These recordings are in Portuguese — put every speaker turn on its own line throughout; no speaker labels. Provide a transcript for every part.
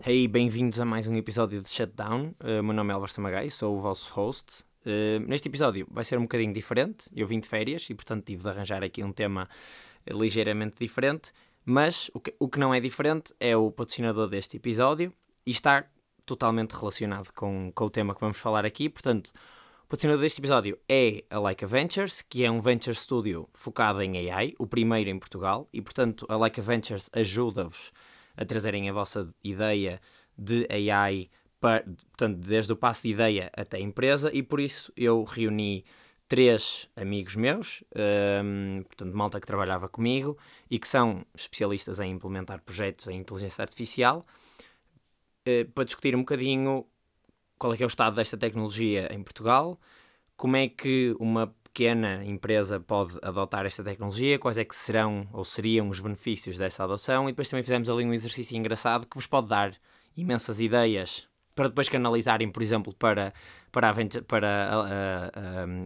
Hey, bem-vindos a mais um episódio de Shutdown. O meu nome é Álvaro Samagai, sou o vosso host. Neste episódio vai ser um bocadinho diferente. Eu vim de férias e, portanto, tive de arranjar aqui um tema ligeiramente diferente. Mas o que não é diferente é o patrocinador deste episódio e está totalmente relacionado com o tema que vamos falar aqui. Portanto, o patrocinador deste episódio é a Laika Ventures, que é um venture studio focado em AI, o primeiro em Portugal. E, portanto, a Laika Ventures ajuda-vos a trazerem a vossa ideia de AI, portanto, desde o passo de ideia até a empresa, e por isso eu reuni 3 amigos meus, portanto, malta que trabalhava comigo e que são especialistas em implementar projetos em inteligência artificial, para discutir um bocadinho qual é que é o estado desta tecnologia em Portugal, como é que uma pequena empresa pode adotar esta tecnologia, quais é que serão ou seriam os benefícios dessa adoção, e depois também fizemos ali um exercício engraçado que vos pode dar imensas ideias para depois canalizarem, por exemplo, para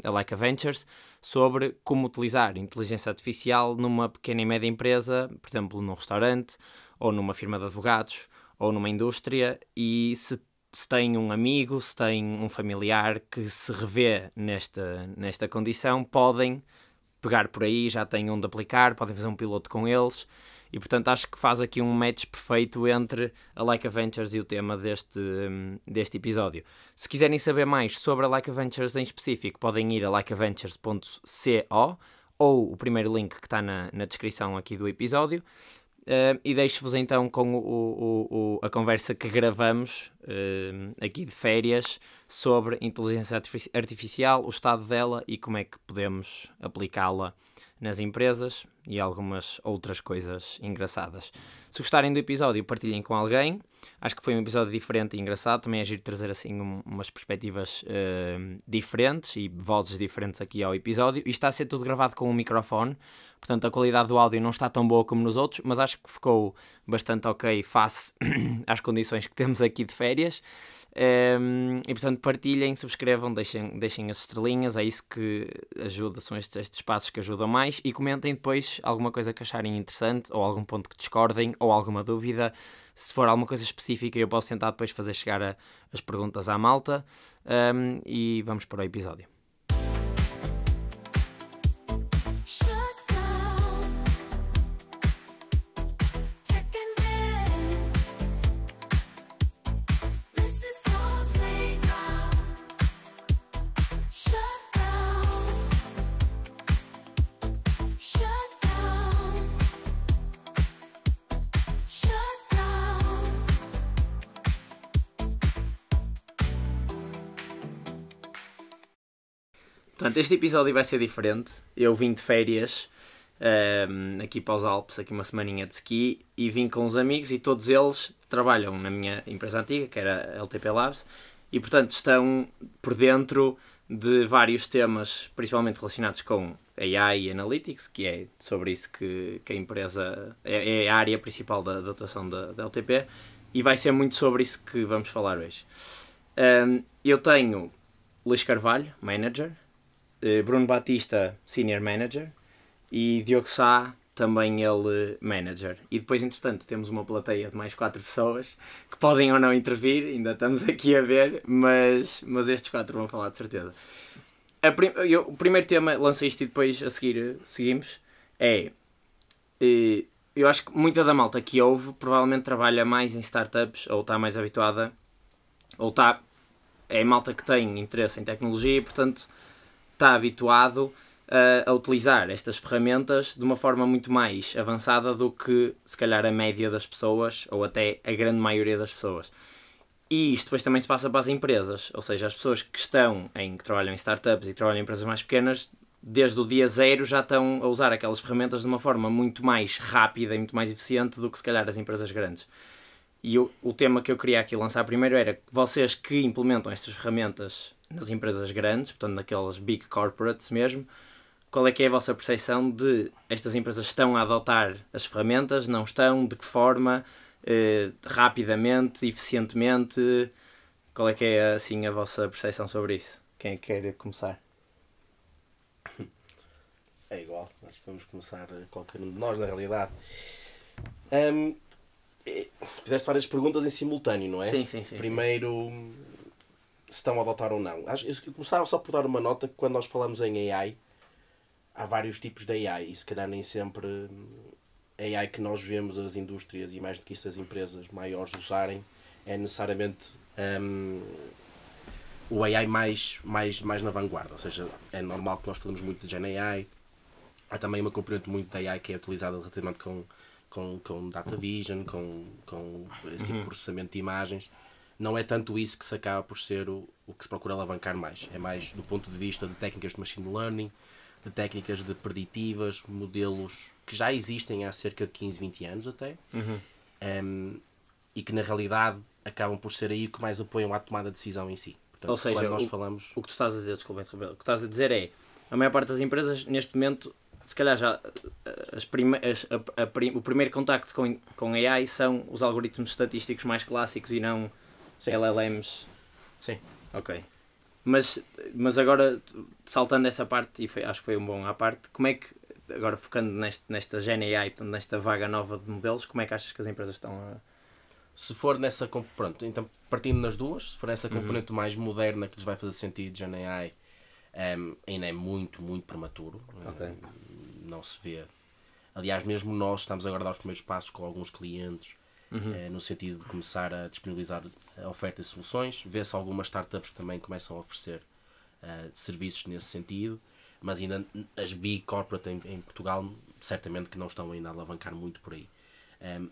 a Laika Ventures, sobre como utilizar inteligência artificial numa pequena e média empresa, por exemplo, num restaurante, ou numa firma de advogados, ou numa indústria, e se tem um amigo, se tem um familiar que se revê nesta condição, podem pegar por aí, já têm onde aplicar, podem fazer um piloto com eles. E, portanto, acho que faz aqui um match perfeito entre a Laika Ventures e o tema deste episódio. Se quiserem saber mais sobre a Laika Ventures em específico, podem ir a laikaventures.co ou o primeiro link que está na descrição aqui do episódio. E deixo-vos então com a conversa que gravamos aqui de férias sobre inteligência artificial, o estado dela e como é que podemos aplicá-la nas empresas e algumas outras coisas engraçadas. Se gostarem do episódio, partilhem com alguém. Acho que foi um episódio diferente e engraçado. Também é giro trazer assim umas perspectivas diferentes e vozes diferentes aqui ao episódio. Isto está a ser tudo gravado com um microfone, portanto a qualidade do áudio não está tão boa como nos outros, mas acho que ficou bastante ok face às condições que temos aqui de férias. E portanto partilhem, subscrevam, deixem as estrelinhas, é isso que ajuda, são estes passos que ajudam mais, e comentem depois alguma coisa que acharem interessante, ou algum ponto que discordem, ou alguma dúvida. Se for alguma coisa específica eu posso tentar depois fazer chegar as perguntas à malta, e vamos para o episódio. Portanto, este episódio vai ser diferente. Eu vim de férias aqui para os Alpes, aqui uma semaninha de ski, e vim com uns amigos e todos eles trabalham na minha empresa antiga, que era a LTP Labs, e portanto estão por dentro de vários temas, principalmente relacionados com AI e Analytics, que é sobre isso que a empresa é a área principal da atuação da LTP, e vai ser muito sobre isso que vamos falar hoje. Eu tenho Luís Carvalho, Manager, Bruno Batista, Senior Manager, e Diogo Sá, também ele Manager. E depois, entretanto, temos uma plateia de mais 4 pessoas que podem ou não intervir, ainda estamos aqui a ver, mas estes 4 vão falar de certeza. O primeiro tema, lanço isto e depois a seguir seguimos, eu acho que muita da malta que ouve provavelmente trabalha mais em startups, ou está mais habituada, ou é malta que tem interesse em tecnologia e, portanto, está habituado a utilizar estas ferramentas de uma forma muito mais avançada do que, se calhar, a média das pessoas, ou até a grande maioria das pessoas. E isto depois também se passa para as empresas, ou seja, as pessoas que trabalham em startups e que trabalham em empresas mais pequenas, desde o dia zero já estão a usar aquelas ferramentas de uma forma muito mais rápida e muito mais eficiente do que, se calhar, as empresas grandes. E o tema que eu queria aqui lançar primeiro era que vocês que implementam estas ferramentas nas empresas grandes, portanto naquelas big corporates mesmo, qual é que é a vossa percepção de estas empresas estão a adotar as ferramentas, não estão, de que forma, rapidamente, eficientemente, qual é que é assim a vossa percepção sobre isso? Quem é que quer começar?
É igual, nós podemos começar qualquer um de nós, na realidade. fizeste várias perguntas em simultâneo, não é?
Sim.
Primeiro, se estão a adotar ou não. Eu começava só por dar uma nota que quando nós falamos em AI, há vários tipos de AI e se calhar nem sempre a AI que nós vemos as indústrias e mais do que isso as empresas maiores usarem é necessariamente o AI mais na vanguarda. Ou seja, é normal que nós falemos muito de Gen AI. Há também uma componente muito da AI que é utilizada relativamente com data vision, com esse tipo de processamento de imagens. Não é tanto isso que se acaba por ser o que se procura alavancar mais. É mais do ponto de vista de técnicas de machine learning, de técnicas de preditivas, modelos que já existem há cerca de 15, 20 anos até, e que na realidade acabam por ser aí que mais apoiam a tomada de decisão em si. Portanto,
ou seja,
quando nós falamos...
o que tu estás a dizer, desculpa interromper, o que estás a dizer é, a maior parte das empresas neste momento, se calhar já o primeiro contacto com AI são os algoritmos estatísticos mais clássicos e não LLMs.
Sim.
Ok. Mas agora, saltando essa parte, e acho que foi um bom à parte, como é que, agora focando nesta Gen AI, nesta vaga nova de modelos, como é que achas que as empresas estão a...
Se for nessa... Pronto, então partindo nas duas, se for essa componente mais moderna que lhes vai fazer sentido, Gen AI, ainda é muito, muito prematuro.
Okay.
Não se vê. Aliás, mesmo nós estamos agora a dar os primeiros passos com alguns clientes, no sentido de começar a disponibilizar a oferta de soluções. Vê-se algumas startups que também começam a oferecer serviços nesse sentido, mas ainda as big corporate em Portugal certamente que não estão ainda a alavancar muito por aí.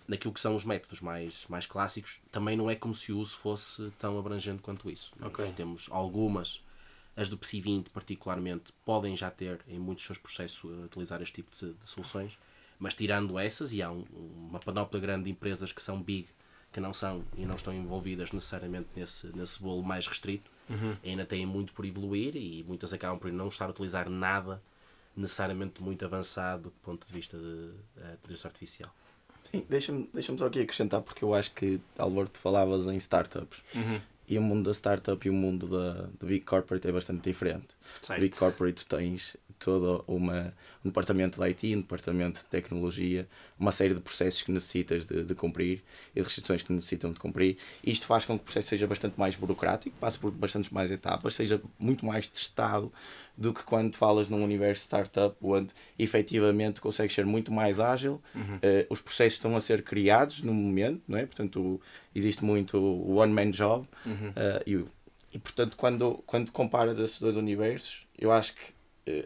Naquilo que são os métodos mais clássicos, também não é como se o uso fosse tão abrangente quanto isso.
Okay.
Nós temos algumas, as do PSI-20 particularmente, podem já ter em muitos seus processos utilizar este tipo de soluções, mas tirando essas, e há uma panóplia grande de empresas que são big, que não são e não estão envolvidas necessariamente nesse bolo mais restrito, ainda têm muito por evoluir e muitas acabam por não estar a utilizar nada necessariamente muito avançado do ponto de vista de inteligência artificial.
Sim, deixa-me só aqui acrescentar, porque eu acho que, Álvaro, tu falavas em startups. E o mundo da startup e o mundo da Big Corporate é bastante diferente.
Certo.
Big Corporate tens todo um departamento de IT, um departamento de tecnologia, uma série de processos que necessitas de cumprir e de restrições que necessitam de cumprir. Isto faz com que o processo seja bastante mais burocrático, passe por bastantes mais etapas, seja muito mais testado do que quando falas num universo startup onde efetivamente consegues ser muito mais ágil. Os processos estão a ser criados no momento, não é? Portanto, existe muito o one-man job. E portanto, quando comparas esses dois universos, eu acho que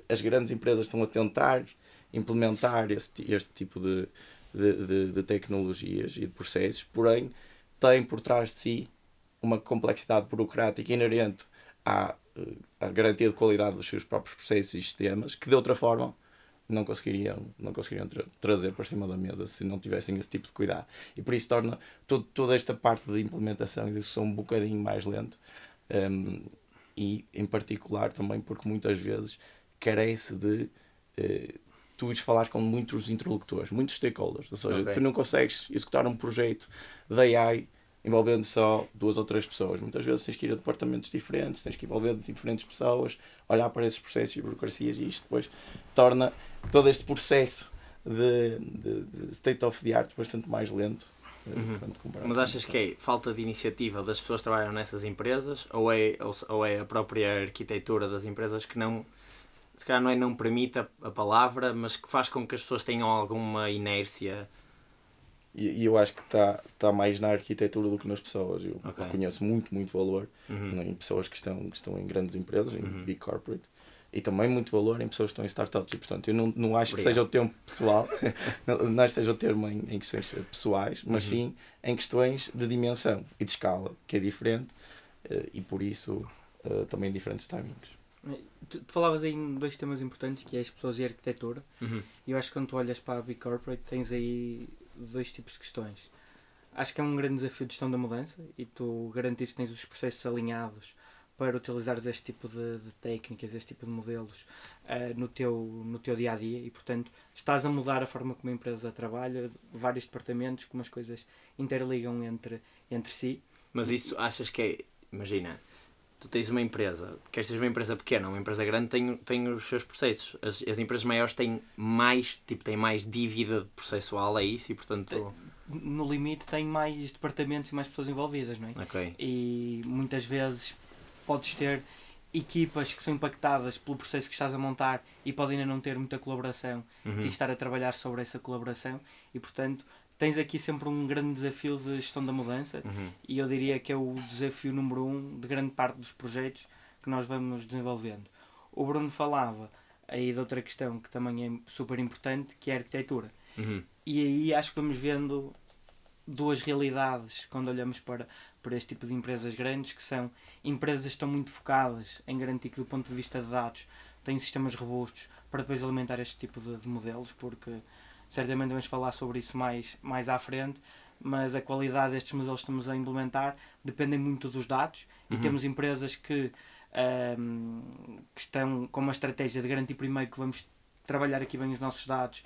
as grandes empresas estão a tentar implementar este tipo de tecnologias e de processos, porém têm por trás de si uma complexidade burocrática inerente à garantia de qualidade dos seus próprios processos e sistemas, que de outra forma não conseguiriam trazer para cima da mesa se não tivessem esse tipo de cuidado. E por isso torna toda esta parte de implementação e de execução um bocadinho mais lento, e em particular também porque muitas vezes carece de tu ires falar com muitos interlocutores, muitos stakeholders, ou seja, tu não consegues executar um projeto de AI envolvendo só 2 ou 3 pessoas. Muitas vezes tens que ir a departamentos diferentes, tens que envolver diferentes pessoas, olhar para esses processos e burocracias, e isto depois torna todo este processo de state of the art bastante mais lento.
Mas achas que é falta de iniciativa das pessoas que trabalham nessas empresas, ou é a própria arquitetura das empresas que não, se calhar não permite a palavra, mas que faz com que as pessoas tenham alguma inércia?
E eu acho que está mais na arquitetura do que nas pessoas. Eu reconheço muito valor em pessoas que estão em grandes empresas, em big corporate, e também muito valor em pessoas que estão em startups. E portanto eu não acho que seja o termo pessoal, não acho que seja o termo em questões pessoais, mas sim em questões de dimensão e de escala, que é diferente, e por isso também diferentes timings.
Tu falavas aí em 2 temas importantes, que é as pessoas e a arquitetura, e eu acho que quando tu olhas para a Big Corporate tens aí 2 tipos de questões. Acho que é um grande desafio de gestão da mudança e tu garantir que tens os processos alinhados para utilizares este tipo de técnicas, este tipo de modelos no teu dia a dia, e portanto estás a mudar a forma como a empresa trabalha, vários departamentos, como as coisas interligam entre si.
Mas isso achas que é, imagina, tu tens uma empresa, queres ter uma empresa pequena, uma empresa grande tem os seus processos. As empresas maiores têm mais dívida processual, é isso? E portanto...
no limite tem mais departamentos e mais pessoas envolvidas, não é?
Ok.
E muitas vezes podes ter equipas que são impactadas pelo processo que estás a montar e podem ainda não ter muita colaboração, tens de estar a trabalhar sobre essa colaboração e, portanto, tens aqui sempre um grande desafio de gestão da mudança e eu diria que é o desafio número 1 de grande parte dos projetos que nós vamos desenvolvendo. O Bruno falava aí de outra questão que também é super importante, que é a arquitetura. E aí acho que vamos vendo duas realidades quando olhamos para este tipo de empresas grandes, que são empresas que estão muito focadas em garantir que, do ponto de vista de dados, têm sistemas robustos para depois alimentar este tipo de modelos, porque certamente vamos falar sobre isso mais à frente, mas a qualidade destes modelos que estamos a implementar depende muito dos dados e temos empresas que estão com uma estratégia de garantir primeiro que vamos trabalhar aqui bem os nossos dados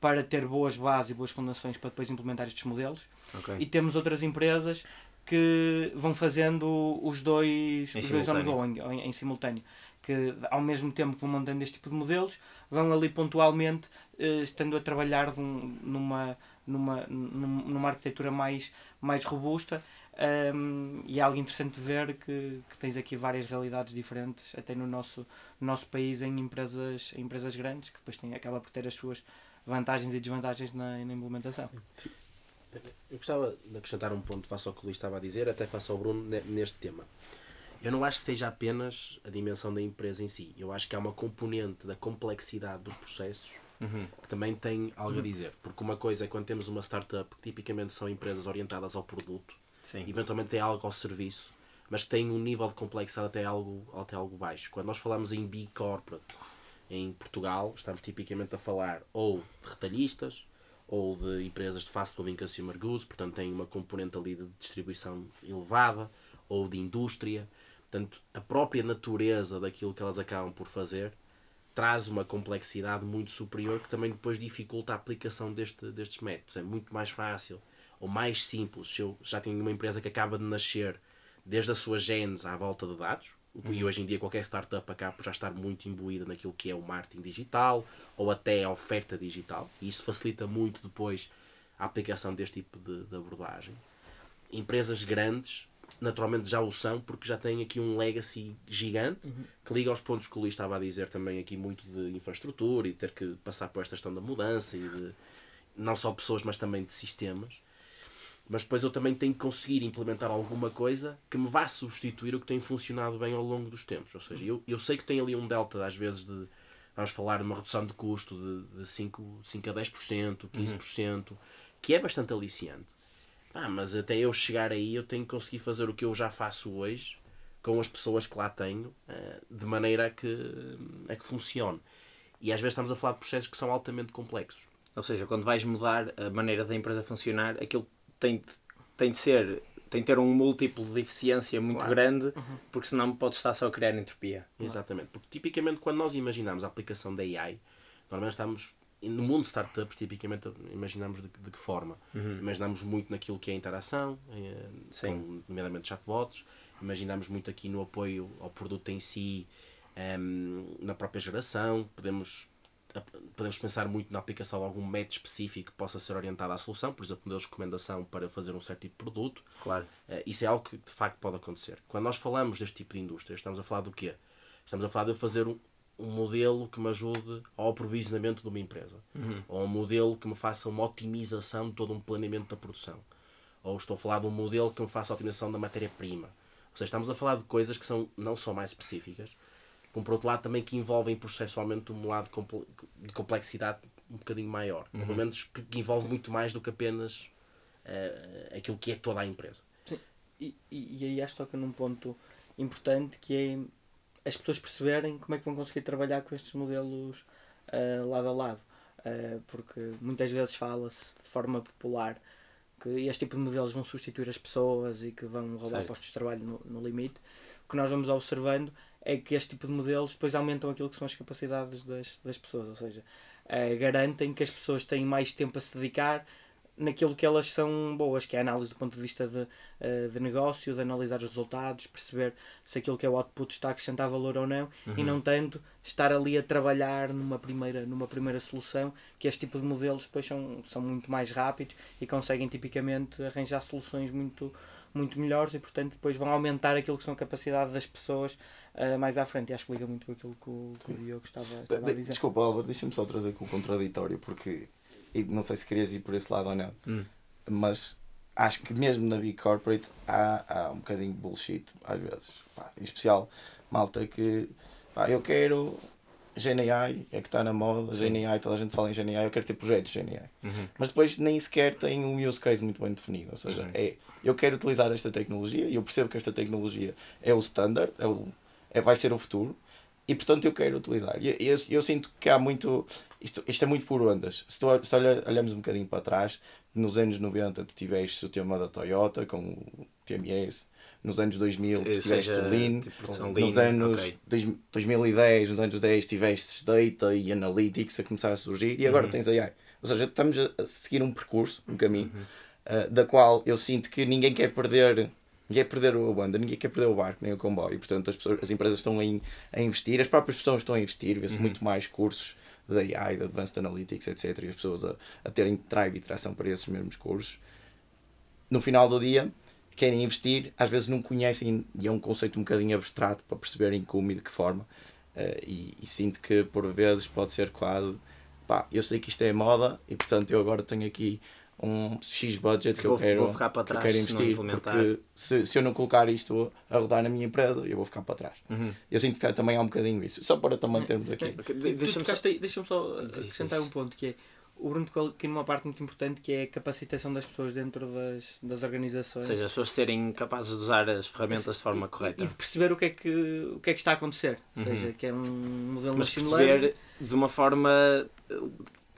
para ter boas bases e boas fundações para depois implementar estes modelos.
Okay.
E temos outras empresas que vão fazendo os dois ongoing, em simultâneo, que ao mesmo tempo que vão montando este tipo de modelos, vão ali pontualmente estando a trabalhar numa arquitetura mais robusta. E é algo interessante de ver que tens aqui várias realidades diferentes, até no nosso país, em empresas grandes, que depois acaba por ter as suas vantagens e desvantagens na implementação.
Eu gostava de acrescentar um ponto face ao que o Luís estava a dizer, até face ao Bruno, neste tema. Eu não acho que seja apenas a dimensão da empresa em si. Eu acho que há uma componente da complexidade dos processos que também tem algo a dizer. Porque uma coisa é quando temos uma startup, que tipicamente são empresas orientadas ao produto,
Sim.
eventualmente tem algo ao serviço, mas que tem um nível de complexidade até algo baixo. Quando nós falamos em Big Corporate em Portugal, estamos tipicamente a falar ou de retalhistas ou de empresas de fast moving consumer goods, portanto tem uma componente ali de distribuição elevada, ou de indústria. Portanto, a própria natureza daquilo que elas acabam por fazer traz uma complexidade muito superior que também depois dificulta a aplicação destes métodos. É muito mais fácil ou mais simples se eu já tenho uma empresa que acaba de nascer desde a sua gênese à volta de dados, e hoje em dia qualquer startup acaba por já estar muito imbuída naquilo que é o marketing digital ou até a oferta digital, e isso facilita muito depois a aplicação deste tipo de abordagem. Empresas grandes naturalmente já o são, porque já têm aqui um legacy gigante que liga aos pontos que o Luís estava a dizer também aqui, muito de infraestrutura e ter que passar por esta questão da mudança e de não só pessoas, mas também de sistemas. Mas depois eu também tenho que conseguir implementar alguma coisa que me vá substituir o que tem funcionado bem ao longo dos tempos. Ou seja, eu sei que tem ali um delta, às vezes, vamos falar de uma redução de custo de 5 a 10%, 15%, que é bastante aliciante. Mas até eu chegar aí, eu tenho que conseguir fazer o que eu já faço hoje, com as pessoas que lá tenho, de maneira a que funcione. E às vezes estamos a falar de processos que são altamente complexos.
Ou seja, quando vais mudar a maneira da empresa funcionar, aquilo tem de ter um múltiplo de eficiência muito grande, porque senão pode estar só a criar entropia.
Exatamente, porque tipicamente quando nós imaginamos a aplicação da AI, normalmente estamos, no mundo de startups, tipicamente imaginamos de que forma? Imaginamos muito naquilo que é a interação, nomeadamente chatbots, imaginamos muito aqui no apoio ao produto em si, na própria geração, podemos pensar muito na aplicação de algum método específico que possa ser orientado à solução, por exemplo, modelos de recomendação para fazer um certo tipo de produto.
Claro.
Isso é algo que de facto pode acontecer. Quando nós falamos deste tipo de indústria, estamos a falar do quê? Estamos a falar de eu fazer um modelo que me ajude ao aprovisionamento de uma empresa, ou um modelo que me faça uma otimização de todo um planeamento da produção, ou estou a falar de um modelo que me faça a otimização da matéria-prima. Ou seja, estamos a falar de coisas que são não só mais específicas, como por outro lado também que envolvem processualmente um lado de complexidade um bocadinho maior. Ou pelo menos que envolve muito mais do que apenas aquilo que é toda a empresa.
Sim. E aí acho que toca num ponto importante, que é as pessoas perceberem como é que vão conseguir trabalhar com estes modelos lado a lado. Porque muitas vezes fala-se de forma popular que este tipo de modelos vão substituir as pessoas e que vão roubar postos de trabalho no limite. O que nós vamos observando é que este tipo de modelos depois aumentam aquilo que são as capacidades das pessoas, ou seja, garantem que as pessoas têm mais tempo a se dedicar naquilo que elas são boas, que é a análise do ponto de vista de negócio, de analisar os resultados, perceber se aquilo que é o output está a acrescentar valor ou não, e não tanto estar ali a trabalhar numa primeira solução, que este tipo de modelos depois são muito mais rápidos e conseguem tipicamente arranjar soluções muito melhores, e portanto depois vão aumentar aquilo que são a capacidade das pessoas mais à frente. E acho que liga muito com aquilo que o Diogo estava a dizer.
Desculpa, Álvaro, deixa-me só trazer com o contraditório, porque e não sei se querias ir por esse lado ou não, mas acho que mesmo na Big Corporate há um bocadinho de bullshit às vezes. Pá, em especial, malta que eu quero GNI, é que está na moda, GNI, toda a gente fala em GNI, eu quero ter projetos GNI. Mas depois nem sequer tem um use case muito bem definido. Ou seja, eu quero utilizar esta tecnologia e eu percebo que esta tecnologia é o standard, vai ser o futuro, e portanto eu quero utilizar. Eu sinto que há muito. Isto é muito por ondas. Se olharmos um bocadinho para trás, nos anos 90 tu tiveste o tema da Toyota com o TMS, nos anos 2000 tu tiveste o Lean, nos anos 2010, nos anos 10 tiveste Data e Analytics a começar a surgir, e agora tens AI. Ou seja, estamos a seguir um percurso, um caminho, da qual eu sinto que ninguém quer perder a banda, ninguém quer perder o barco, nem o comboio. E, portanto, as empresas estão a investir, as próprias pessoas estão a investir, vê-se muito mais cursos de AI, de Advanced Analytics, etc. E as pessoas a terem drive e tração para esses mesmos cursos. No final do dia, querem investir, às vezes não conhecem, e é um conceito um bocadinho abstrato para perceberem como e de que forma. E sinto que, por vezes, pode ser quase, eu sei que isto é moda, e, portanto, eu agora tenho aqui um X budget que eu quero investir, porque se eu não colocar isto a rodar na minha empresa, eu vou ficar para trás. Eu sinto que também há um bocadinho isso, só para também termos aqui.
Deixa-me só acrescentar um ponto, que é o Bruno tocou aqui numa parte muito importante, que é a capacitação das pessoas dentro das organizações.
Ou seja, as pessoas serem capazes de usar as ferramentas de forma correta.
E de perceber o que é que está a acontecer. Ou seja, que é um modelo
mas
machine
perceber
learning
de uma forma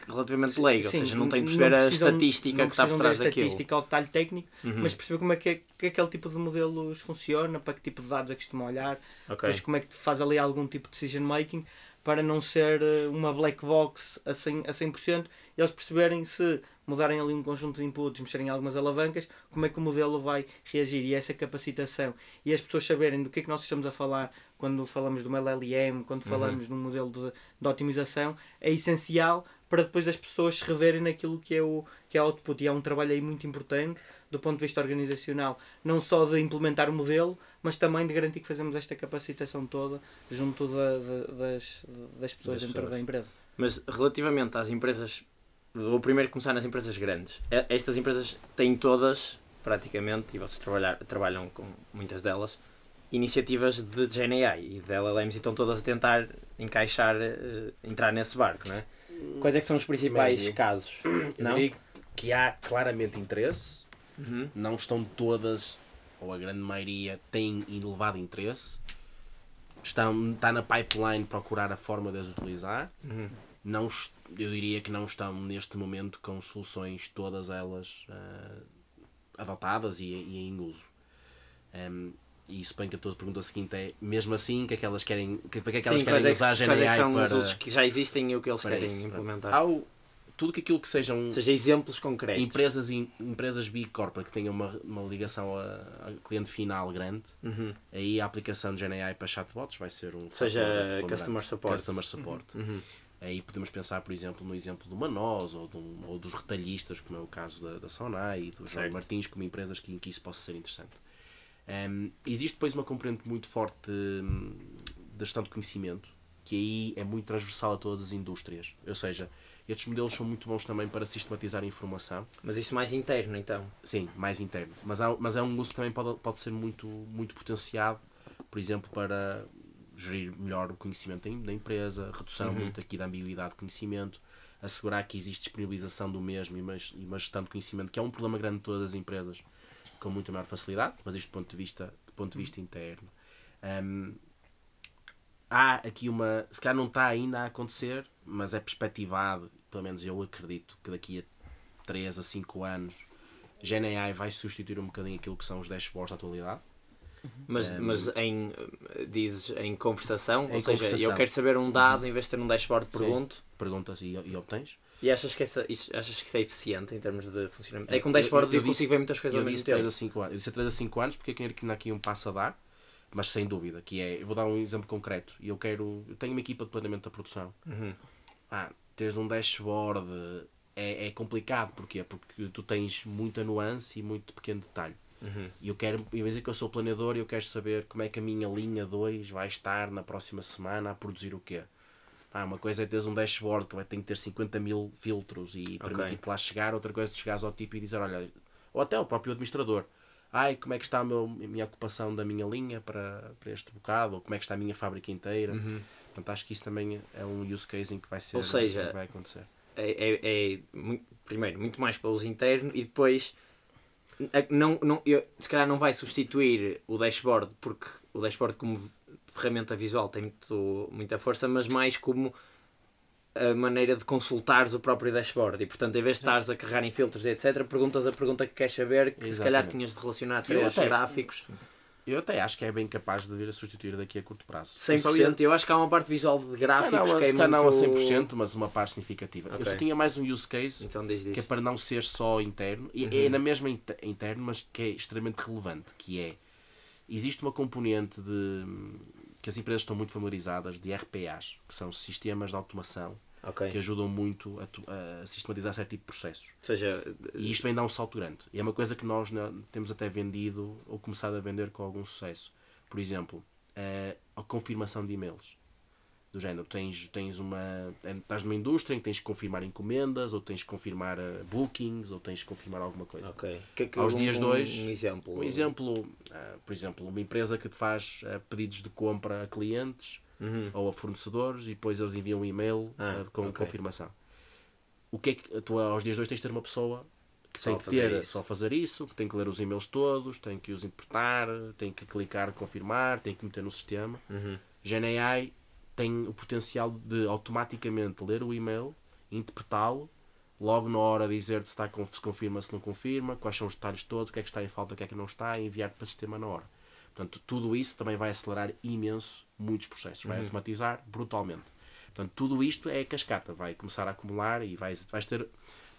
relativamente leiga, ou seja, não tem de perceber a estatística que está por trás daquilo.
Não estatística ao detalhe técnico, mas perceber como é que aquele tipo de modelos funciona, para que tipo de dados é que costuma olhar, depois como é que faz ali algum tipo de decision making, para não ser uma black box a 100%, eles perceberem, se mudarem ali um conjunto de inputs, mexerem algumas alavancas, como é que o modelo vai reagir, e essa capacitação, e as pessoas saberem do que é que nós estamos a falar quando falamos de uma LLM, quando falamos de um modelo de otimização, é essencial para depois as pessoas se reverem naquilo que é output. E há um trabalho aí muito importante do ponto de vista organizacional, não só de implementar o modelo, mas também de garantir que fazemos esta capacitação toda junto das pessoas dentro da empresa.
Mas relativamente às empresas, vou primeiro começar nas empresas grandes. Estas empresas têm todas, praticamente, e vocês trabalham com muitas delas, iniciativas de GenAI e de LLMs, e estão todas a tentar entrar nesse barco, não é? Quais é que são os principais casos?
Eu digo que há claramente interesse, não estão todas, ou a grande maioria, têm elevado interesse, está na pipeline procurar a forma de as utilizar. Não, eu diria que não estão neste momento com soluções todas elas adotadas e em uso. E suponho que a tua pergunta seguinte é, mesmo assim, que é que elas querem, para que é que elas querem usar a GenAI
são
para...
os usos que já existem e o que eles querem implementar?
Tudo aquilo que sejam...
Seja exemplos concretos.
Empresas Big Corporate que tenham uma ligação a cliente final grande, aí a aplicação de GenAI para chatbots vai ser um...
Seja Customer Support.
Aí podemos pensar, por exemplo, no exemplo do Manós ou dos retalhistas, como é o caso da Sonai e do João Martins, como empresas que isso possa ser interessante. Existe depois uma componente muito forte da gestão de conhecimento, que aí é muito transversal a todas as indústrias. Ou seja, estes modelos são muito bons também para sistematizar a informação.
Mas isso mais interno, então?
Sim, mais interno. Mas é um uso que também pode ser muito, muito potenciado, por exemplo, para gerir melhor o conhecimento da empresa, redução muito aqui da ambiguidade de conhecimento, assegurar que existe disponibilização do mesmo e uma gestão de conhecimento, que é um problema grande de todas as empresas, com muito maior facilidade, mas isto do ponto de vista interno. Há aqui se calhar não está ainda a acontecer, mas é perspectivado, pelo menos eu acredito, que daqui a 3 a 5 anos GenAI vai substituir um bocadinho aquilo que são os dashboards da atualidade.
Mas dizes em conversação? Ou seja, eu quero saber um dado, em vez de ter um dashboard, pergunto.
Perguntas e obtens.
E achas que isso é eficiente em termos de funcionamento? É que um dashboard eu consigo ver muitas coisas ao mesmo tempo.
3 a 5 anos. Eu disse 3 a 5 anos porque eu quero que aqui um passo a dar, mas sem dúvida, que é, eu vou dar um exemplo concreto. Eu tenho uma equipa de planeamento da produção. Teres um dashboard é complicado, porquê? Porque tu tens muita nuance e muito pequeno detalhe. E eu vez que eu sou planeador, eu quero saber como é que a minha linha 2 vai estar na próxima semana a produzir o quê. Uma coisa é teres um dashboard que tem que ter 50 mil filtros e permitir-te lá chegar, outra coisa é tu chegares ao tipo e dizer, olha, ou até o próprio administrador, como é que está a minha ocupação da minha linha para este bocado, ou como é que está a minha fábrica inteira. Portanto, acho que isso também é um use case em que vai ser,
ou seja,
que vai acontecer.
Primeiro, muito mais para os internos e depois se calhar não vai substituir o dashboard, porque o dashboard como ferramenta visual tem muita força, mas mais como a maneira de consultares o próprio dashboard e portanto em vez de estares a carregar em filtros e etc, perguntas a pergunta que queres saber, que se calhar tinhas de relacionar três gráficos.
Eu até acho que é bem capaz de vir a substituir daqui a curto prazo.
100%, eu acho que há uma parte visual de gráficos que é muito...
não a 100%, mas uma parte significativa.
Okay.
Eu só tinha mais um use case,
então,
que é para não ser só interno, e é na mesma interno, mas que é extremamente relevante, que é, existe uma componente que as empresas estão muito familiarizadas, de RPAs, que são sistemas de automação, que ajudam muito a sistematizar certo tipo de processos.
Ou seja,
e isto vem dar um salto grande. E é uma coisa que nós temos até vendido ou começado a vender com algum sucesso. Por exemplo, a confirmação de e-mails. Do género, estás numa indústria em que tens que confirmar encomendas, ou tens que confirmar bookings, ou tens que confirmar alguma coisa. Aos dias de hoje,
um
exemplo, por exemplo, uma empresa que te faz pedidos de compra a clientes, ou a fornecedores, e depois eles enviam um e-mail com confirmação. O que é que tu aos dias de hoje tens de ter uma pessoa que tem que só fazer isso, que tem que ler os e-mails todos, tem que os interpretar, tem que clicar confirmar, tem que meter no sistema. GenAI tem o potencial de automaticamente ler o e-mail, interpretá-lo, logo na hora dizer-te se confirma, se não confirma, quais são os detalhes todos, o que é que está em falta, o que é que não está, e enviar-te para o sistema na hora. Portanto, tudo isso também vai acelerar imenso muitos processos, vai automatizar brutalmente. Portanto, tudo isto é cascata, vai começar a acumular e vais ter,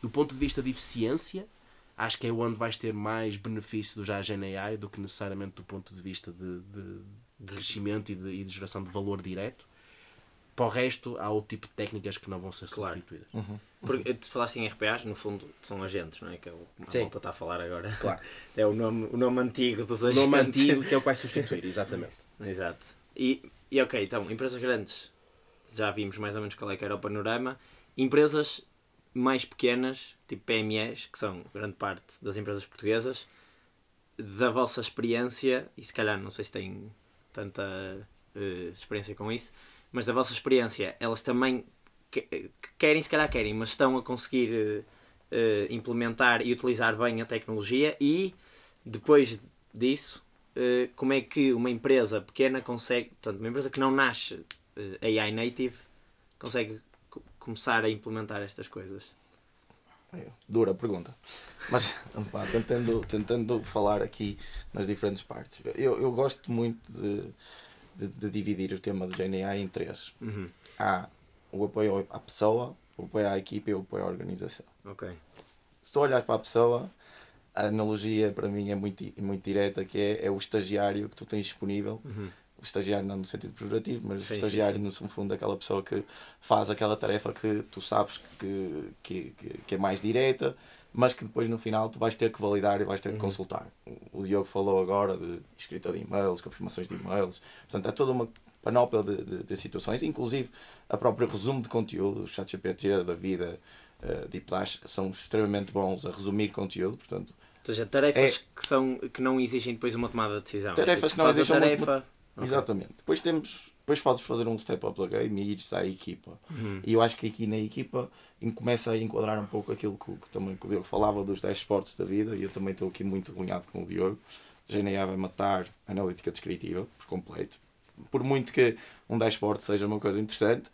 do ponto de vista de eficiência, acho que é onde vais ter mais benefício do já GenAI do que necessariamente do ponto de vista de crescimento e de geração de valor direto. Para o resto, há outro tipo de técnicas que não vão ser substituídas.
Porque tu falaste em RPAs, no fundo são agentes, não é? Que é o que a volta está a falar agora.
Claro.
É o nome antigo dos agentes.
O nome antigo que é o que vai substituir, exatamente.
Exato. E ok, então, empresas grandes, já vimos mais ou menos qual é que era o panorama. Empresas mais pequenas, tipo PMEs, que são grande parte das empresas portuguesas, da vossa experiência, e se calhar não sei se têm tanta experiência com isso, mas da vossa experiência, elas também querem, mas estão a conseguir implementar e utilizar bem a tecnologia, e depois disso, como é que uma empresa pequena consegue, portanto, uma empresa que não nasce AI native, consegue começar a implementar estas coisas?
Dura pergunta. Mas tentando falar aqui nas diferentes partes. Eu gosto muito de dividir o tema do GenAI em três. Há o apoio à pessoa, o apoio à equipa e o apoio à organização. Se tu olhas para a pessoa, a analogia para mim é muito direta, que é o estagiário que tu tens disponível. O estagiário não no sentido pejorativo, mas o estagiário no fundo é aquela pessoa que faz aquela tarefa que tu sabes que é mais direta, mas que depois no final tu vais ter que validar e vais ter que consultar. O Diogo falou agora de escrita de e-mails, confirmações de e-mails, portanto é toda uma panóplia de situações, inclusive a própria resumo de conteúdo, o ChatGPT da vida, Deep Dash, são extremamente bons a resumir conteúdo, portanto...
Ou seja, tarefas que não exigem depois uma tomada de decisão.
Tarefas que não exigem Exatamente. Depois podes fazer um step up da game e ires à equipa. E eu acho que aqui na equipa começa a enquadrar um pouco aquilo que também o Diogo falava dos dashboards da vida, e eu também estou aqui muito alinhado com o Diogo. A GenAI vai matar a analítica descritiva por completo. Por muito que um dashboard seja uma coisa interessante,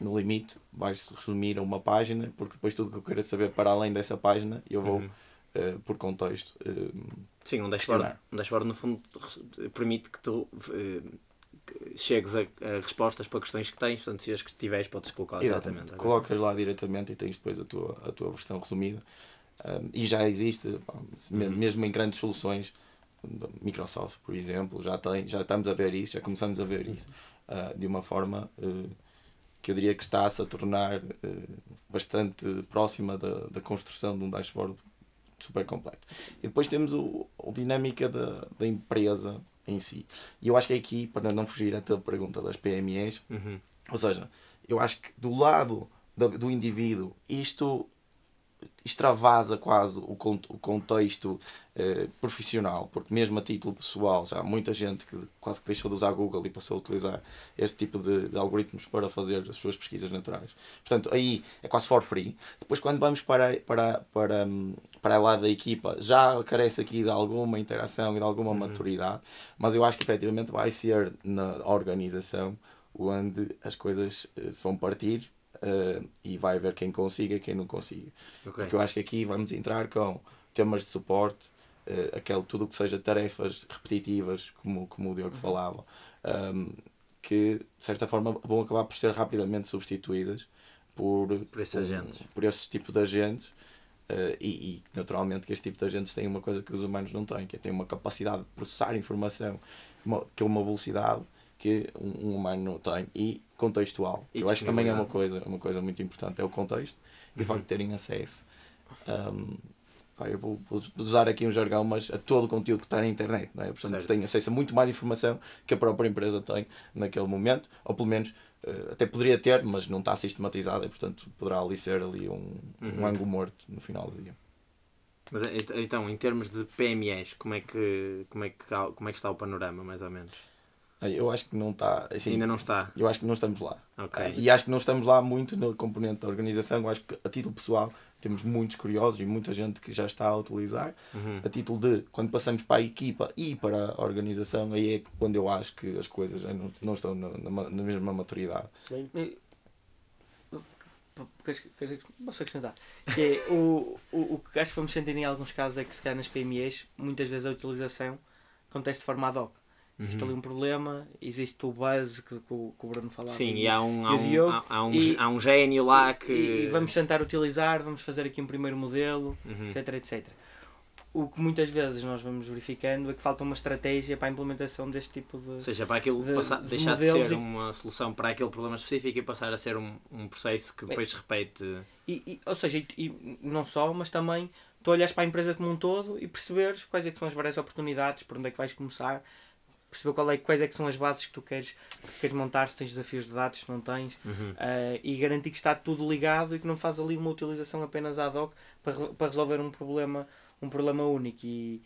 no limite vai-se resumir a uma página, porque depois tudo que eu quero saber para além dessa página eu vou, por contexto,
sim, um dashboard no fundo permite que tu chegues a respostas para questões que tens, portanto, se as que tiveres, podes colocá-las diretamente.
Colocas lá diretamente e tens depois a tua versão resumida. E já existe, mesmo em grandes soluções, Microsoft, por exemplo, já estamos a ver isso, já começamos a ver isso de uma forma que eu diria que está-se a tornar bastante próxima da construção de um dashboard super completo. E depois temos a dinâmica da empresa em si. E eu acho que aqui, para não fugir à tua pergunta das PMEs, ou seja, eu acho que do lado do indivíduo, isto extravasa quase o contexto profissional, porque mesmo a título pessoal já há muita gente que quase que deixou de usar Google e passou a utilizar este tipo de algoritmos para fazer as suas pesquisas naturais. Portanto, aí é quase for free. Depois, quando vamos para a lado da equipa, já carece aqui de alguma interação e de alguma maturidade, mas eu acho que efetivamente vai ser na organização onde as coisas se vão partir. E vai haver quem consiga e quem não consiga. Porque eu acho que aqui vamos entrar com temas de suporte, tudo o que seja tarefas repetitivas, como o Diogo falava, que de certa forma vão acabar por ser rapidamente substituídas por esses tipos de agentes. E naturalmente que este tipo de agentes têm uma coisa que os humanos não têm, que é ter uma capacidade de processar informação, que é uma velocidade que um humano não tem, e contextual. Eu acho que também é uma coisa muito importante, é o contexto e o facto de terem acesso. Eu vou usar aqui um jargão, mas a todo o conteúdo que está na internet, não é? Portanto, tem acesso a muito mais informação que a própria empresa tem naquele momento, ou pelo menos até poderia ter, mas não está sistematizada e portanto poderá ali ser um ângulo morto no final do dia.
Mas então, em termos de PMEs, como é que está o panorama, mais ou menos?
Eu acho que não está. Assim,
ainda não está?
Eu acho que não estamos lá.
Okay.
E acho que não estamos lá muito na componente da organização. Eu acho que, a título pessoal, temos muitos curiosos e muita gente que já está a utilizar. A título de, quando passamos para a equipa e para a organização, aí é quando eu acho que as coisas já não estão na mesma maturidade.
Posso acrescentar? Que é, o que acho que vamos sentir em alguns casos é que, se calhar, nas PMEs, muitas vezes a utilização acontece de forma ad hoc. Existe ali um problema, existe o buzz que o Bruno falava.
Sim, e há um gênio lá que...
E vamos tentar utilizar, vamos fazer aqui um primeiro modelo, etc. O que muitas vezes nós vamos verificando é que falta uma estratégia para a implementação deste tipo de...
Ou seja, para aquilo deixar de ser uma solução para aquele problema específico e passar a ser um processo que depois se repete.
Ou seja, não só, mas também tu olhas para a empresa como um todo e perceberes quais é que são as várias oportunidades, por onde é que vais começar, perceber quais é que são as bases que tu queres montar, se tens desafios de dados, se não tens, e garantir que está tudo ligado e que não faz ali uma utilização apenas ad hoc para resolver um problema único. E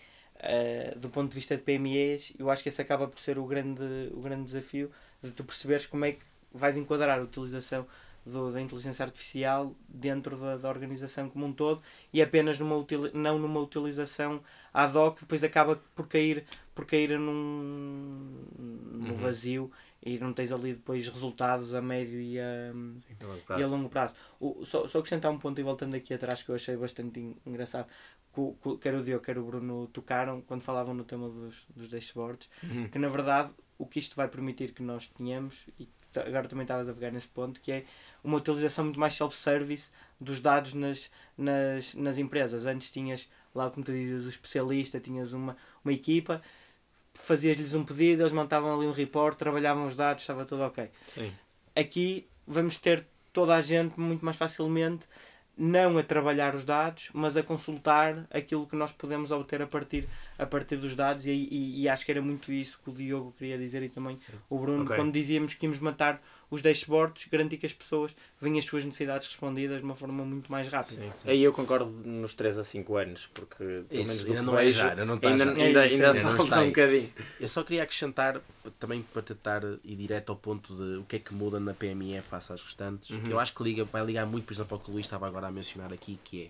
do ponto de vista de PMEs, eu acho que esse acaba por ser o grande desafio, de tu perceberes como é que vais enquadrar a utilização da inteligência artificial dentro da organização como um todo, e apenas não numa utilização ad hoc, depois acaba por cair no vazio e não tens ali depois resultados a médio e a longo prazo. Só acrescentar um ponto, e voltando aqui atrás, que eu achei bastante engraçado, que quer o Diogo, quer o Bruno tocaram quando falavam no tema dos dashboards, que na verdade o que isto vai permitir que nós tenhamos, e agora também estavas a pegar nesse ponto, que é uma utilização muito mais self-service dos dados nas empresas. Antes tinhas lá, como tu dizes, o especialista, tinhas uma equipa, fazias-lhes um pedido, eles montavam ali um report, trabalhavam os dados, estava tudo ok.
Sim.
Aqui vamos ter toda a gente muito mais facilmente, não a trabalhar os dados, mas a consultar aquilo que nós podemos obter a partir dos dados, e acho que era muito isso que o Diogo queria dizer, e também o Bruno, quando dizíamos que íamos matar os dashboards, garantir que as pessoas veem as suas necessidades respondidas de uma forma muito mais rápida.
Sim. Aí eu concordo nos 3 a 5 anos, porque pelo menos
ainda não vejo,
ainda falta um bocadinho.
Eu só queria acrescentar, também para tentar ir direto ao ponto de o que é que muda na PME face às restantes, que eu acho que vai ligar muito, por exemplo, ao que o Luís estava agora a mencionar aqui, que é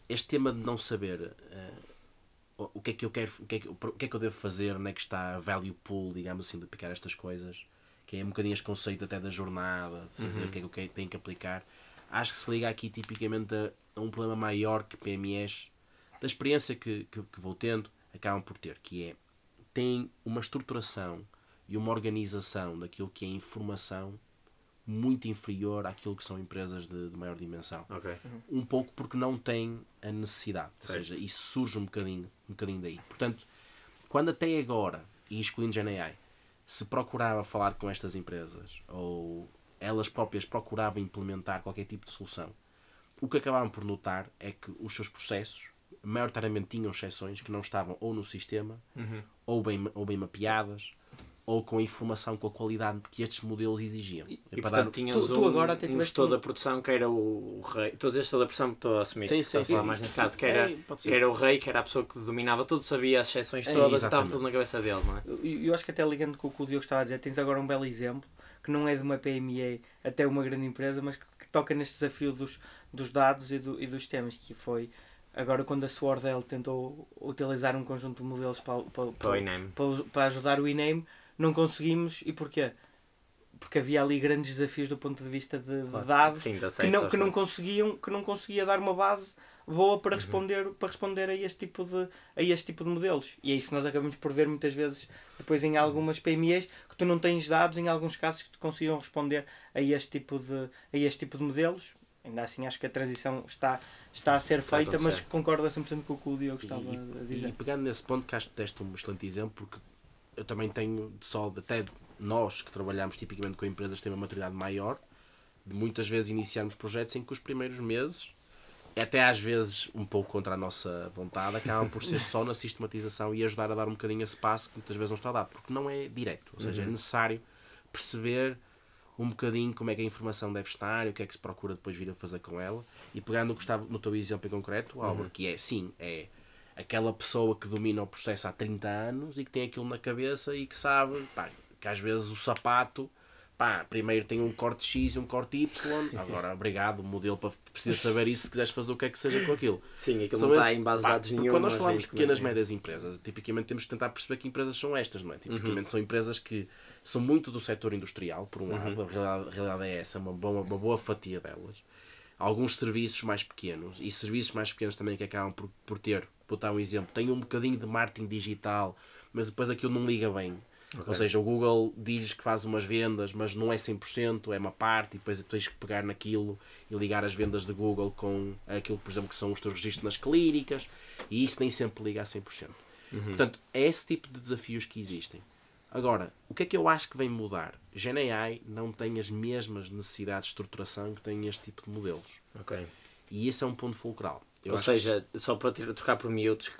este tema de não saber o que é que eu quero, o que é que eu devo fazer, onde é que está a value pool, digamos assim, de aplicar estas coisas, que é um bocadinho este conceito até da jornada, de fazer o que é que eu tenho que aplicar. Acho que se liga aqui tipicamente a um problema maior que PMEs, da experiência que vou tendo, acabam por ter, que é, tem uma estruturação e uma organização daquilo que é informação muito inferior àquilo que são empresas de maior dimensão.
Ok.
Um pouco porque não têm a necessidade.
Certo.
Ou seja, isso surge um bocadinho daí. Portanto, quando até agora, e excluindo GenAI, se procurava falar com estas empresas, ou elas próprias procuravam implementar qualquer tipo de solução, o que acabavam por notar é que os seus processos, maioritariamente tinham exceções que não estavam ou no sistema, ou bem mapeadas, ou com a informação, com a qualidade que estes modelos exigiam.
E portanto tinhas
tu agora até
um
tiveste
gestor da produção que era o rei. Estou a dizer gestor da produção porque estou a assumir.
Sim,
Estou a
sim,
falar
sim.
mais nesse caso, que era o rei, que era a pessoa que dominava tudo, sabia as exceções todas e estava
exatamente.
tudo na cabeça dele, não é?
Eu acho que até ligando com o que o Diogo estava a dizer, tens agora um belo exemplo, que não é de uma PME até uma grande empresa, mas que toca neste desafio dos dados e dos temas, que foi agora quando a Swordell tentou utilizar um conjunto de modelos
Para o INEM.
para ajudar o INEM, não conseguimos. E porquê? Porque havia ali grandes desafios do ponto de vista de dados,
Sim,
que não conseguia dar uma base boa para responder a este tipo de modelos. E é isso que nós acabamos por ver muitas vezes depois em algumas PMEs, que tu não tens dados em alguns casos que te consigam responder a este tipo de modelos. Ainda assim acho que a transição está a ser feita, mas concordo a 100% com o que o Diogo estava a dizer.
E pegando nesse ponto, que acho que deste um excelente exemplo, porque eu também tenho até nós que trabalhamos tipicamente com empresas que têm uma maturidade maior, de muitas vezes iniciarmos projetos em que os primeiros meses, até às vezes um pouco contra a nossa vontade, acabam por ser só na sistematização e ajudar a dar um bocadinho esse passo que muitas vezes não está a dar, porque não é direto, ou seja, é necessário perceber um bocadinho como é que a informação deve estar e o que é que se procura depois vir a fazer com ela. E pegando o que estava no teu exemplo em concreto, Álvaro, que é sim, é aquela pessoa que domina o processo há 30 anos e que tem aquilo na cabeça e que sabe, pá, que às vezes o sapato, pá, primeiro tem um corte X e um corte Y, agora obrigado, o modelo precisa saber isso se quiseres fazer o que é que seja com aquilo.
Sim, aquilo não está em base de dados nenhuma.
Quando nós falamos de pequenas e médias empresas, tipicamente temos que tentar perceber que empresas são estas, não é? Tipicamente são empresas que são muito do setor industrial, por um lado, a realidade é essa, uma boa fatia delas. Alguns serviços mais pequenos, e serviços mais pequenos também que acabam por ter, vou dar um exemplo, tem um bocadinho de marketing digital, mas depois aquilo não liga bem. Okay. Ou seja, o Google diz que faz umas vendas, mas não é 100%, é uma parte, e depois tens que pegar naquilo e ligar as vendas de Google com aquilo, por exemplo, que são os teus registros nas clínicas, e isso nem sempre liga a 100%. Portanto, é esse tipo de desafios que existem. Agora, o que é que eu acho que vem mudar? GenAI não tem as mesmas necessidades de estruturação que tem este tipo de modelos.
Ok.
E esse é um ponto fulcral.
Ou seja, só para trocar por miúdos,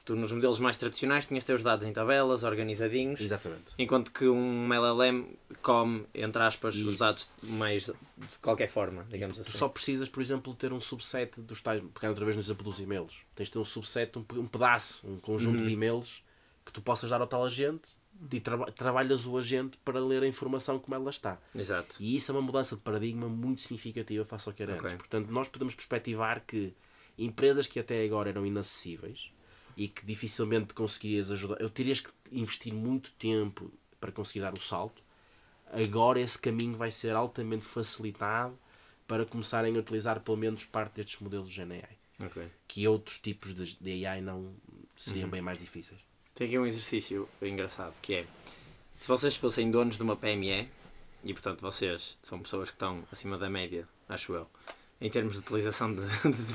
tu nos modelos mais tradicionais tinhas teus dados em tabelas, organizadinhos.
Exatamente.
Enquanto que um LLM come, entre aspas, os dados mais de qualquer forma, digamos assim.
Tu só precisas, por exemplo, ter um subset dos tais, pegando outra vez no exemplo dos e-mails. Tens de ter um subset, um pedaço, um conjunto de e-mails que tu possas dar ao tal agente e trabalhas o agente para ler a informação como ela está.
Exato.
E isso é uma mudança de paradigma muito significativa face ao que era antes. Portanto, nós podemos perspectivar que empresas que até agora eram inacessíveis e que dificilmente conseguirias ajudar, eu terias que investir muito tempo para conseguir dar o salto, agora esse caminho vai ser altamente facilitado para começarem a utilizar pelo menos parte destes modelos de GenAI. Que outros tipos de AI não seriam bem mais difíceis.
Tem aqui um exercício engraçado, que é, se vocês fossem donos de uma PME, e portanto vocês são pessoas que estão acima da média, acho eu, em termos de utilização de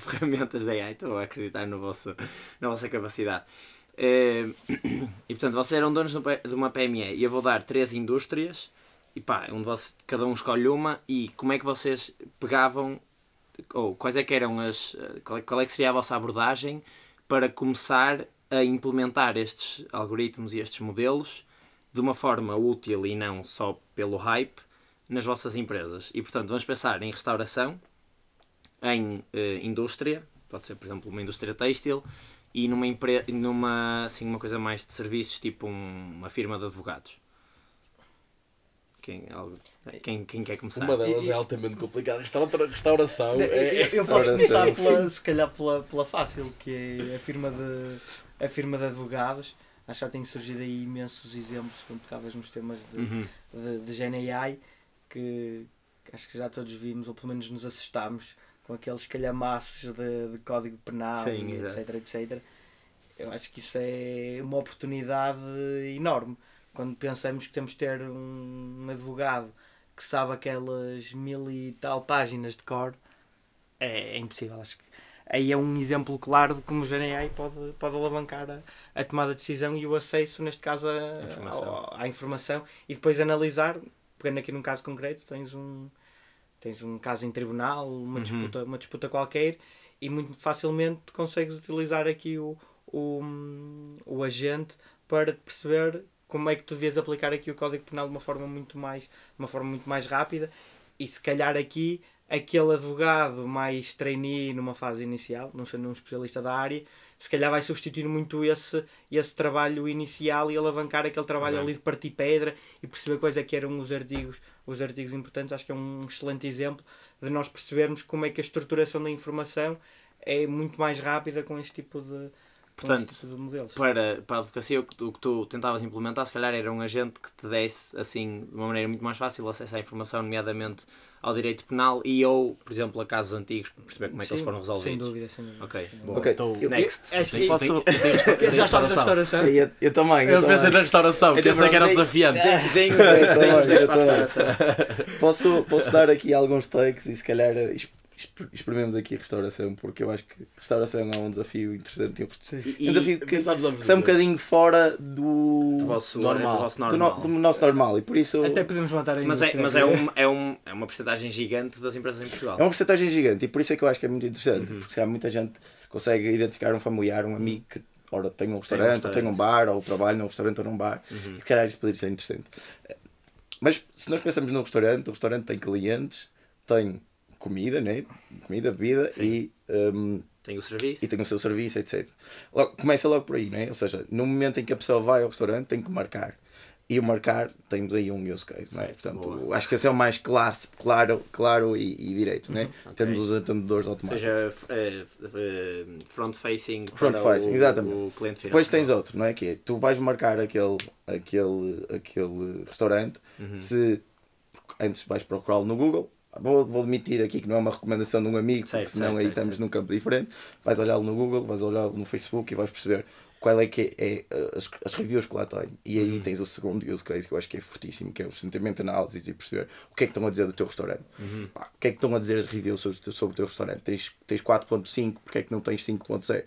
ferramentas de AI, estou a acreditar na vossa capacidade. E portanto, vocês eram donos de uma PME e eu vou dar 3 indústrias e pá, cada um escolhe uma, e como é que vocês pegavam, ou quais é que eram qual é que seria a vossa abordagem para começar a implementar estes algoritmos e estes modelos de uma forma útil e não só pelo hype nas vossas empresas. E portanto, vamos pensar em restauração, em indústria, pode ser por exemplo uma indústria têxtil, e numa assim, uma coisa mais de serviços, tipo uma firma de advogados. Quem quer começar?
Uma delas é altamente complicada. Restauração
eu posso começar se calhar pela fácil, que é a firma de advogados. Acho que já têm surgido aí imensos exemplos, como tocavas nos temas de GenAI, que acho que já todos vimos, ou pelo menos nos assustámos com aqueles calhamaços de código penal. Sim, etc, etc. Eu acho que isso é uma oportunidade enorme. quando pensamos que temos de ter um advogado que sabe aquelas 1000 e tal páginas de cor, é impossível. Acho que aí é um exemplo claro de como o GNI pode alavancar a tomada de decisão e o acesso, neste caso, à informação, e depois analisar, pegando aqui num caso concreto, tens um caso em tribunal, uma disputa qualquer, e muito facilmente consegues utilizar aqui o agente para perceber como é que tu devias aplicar aqui o Código Penal de uma forma muito mais rápida, e se calhar aqui aquele advogado mais trainee numa fase inicial, não sendo um especialista da área, se calhar vai substituir muito esse trabalho inicial e alavancar aquele trabalho ali de partir pedra e perceber quais é que eram os artigos importantes. Acho que é um excelente exemplo de nós percebermos como é que a estruturação da informação é muito mais rápida com este tipo de modelos.
Para a advocacia, o que tu tentavas implementar, se calhar era um agente que te desse, assim, de uma maneira muito mais fácil, acesso à informação, nomeadamente ao direito penal ou, por exemplo, a casos antigos, para perceber como é que eles foram resolvidos.
Sem dúvida.
Ok,
Então,
next.
Já está na restauração?
Eu também.
Eu pensei na restauração, porque eu sei que era desafiante.
Tenho os dois para a restauração.
Posso dar aqui alguns takes e se calhar exprimimos aqui a restauração, porque eu acho que a restauração é um desafio interessante. Um desafio que é um bocadinho fora do
vosso
normal. Do nosso normal, e por isso...
Até podemos matar aí.
Mas é uma porcentagem gigante das empresas em Portugal.
É uma porcentagem gigante, e por isso é que eu acho que é muito interessante, porque se há muita gente consegue identificar um familiar, um amigo que ora tem um restaurante, ou tem um bar, ou trabalha num restaurante ou num bar, e se calhar isso poderia ser interessante. Mas se nós pensamos num restaurante, o restaurante tem clientes, tem comida, né? Comida, bebida e
tem o serviço.
E tem o seu serviço, etc. Começa logo por aí, né? Ou seja, no momento em que a pessoa vai ao restaurante tem que marcar. E o marcar, temos aí um use case, não é? Portanto, acho que esse é o mais claro e direito, né? Temos os atendedores automáticos.
Seja front-facing
exatamente.
O cliente final.
Depois tens outro, não é? Que é, tu vais marcar aquele restaurante, se antes vais procurá-lo no Google. Vou admitir aqui que não é uma recomendação de um amigo, porque senão aí estamos num campo diferente. Vais olhá-lo no Google, vais olhá-lo no Facebook e vais perceber qual é que é as reviews que lá tem. E aí tens o segundo use case que eu acho que é fortíssimo, que é o sentimento de análise e perceber o que é que estão a dizer do teu restaurante. O que é que estão a dizer as reviews sobre o teu restaurante. Tens 4.5, porque é que não tens 5.0?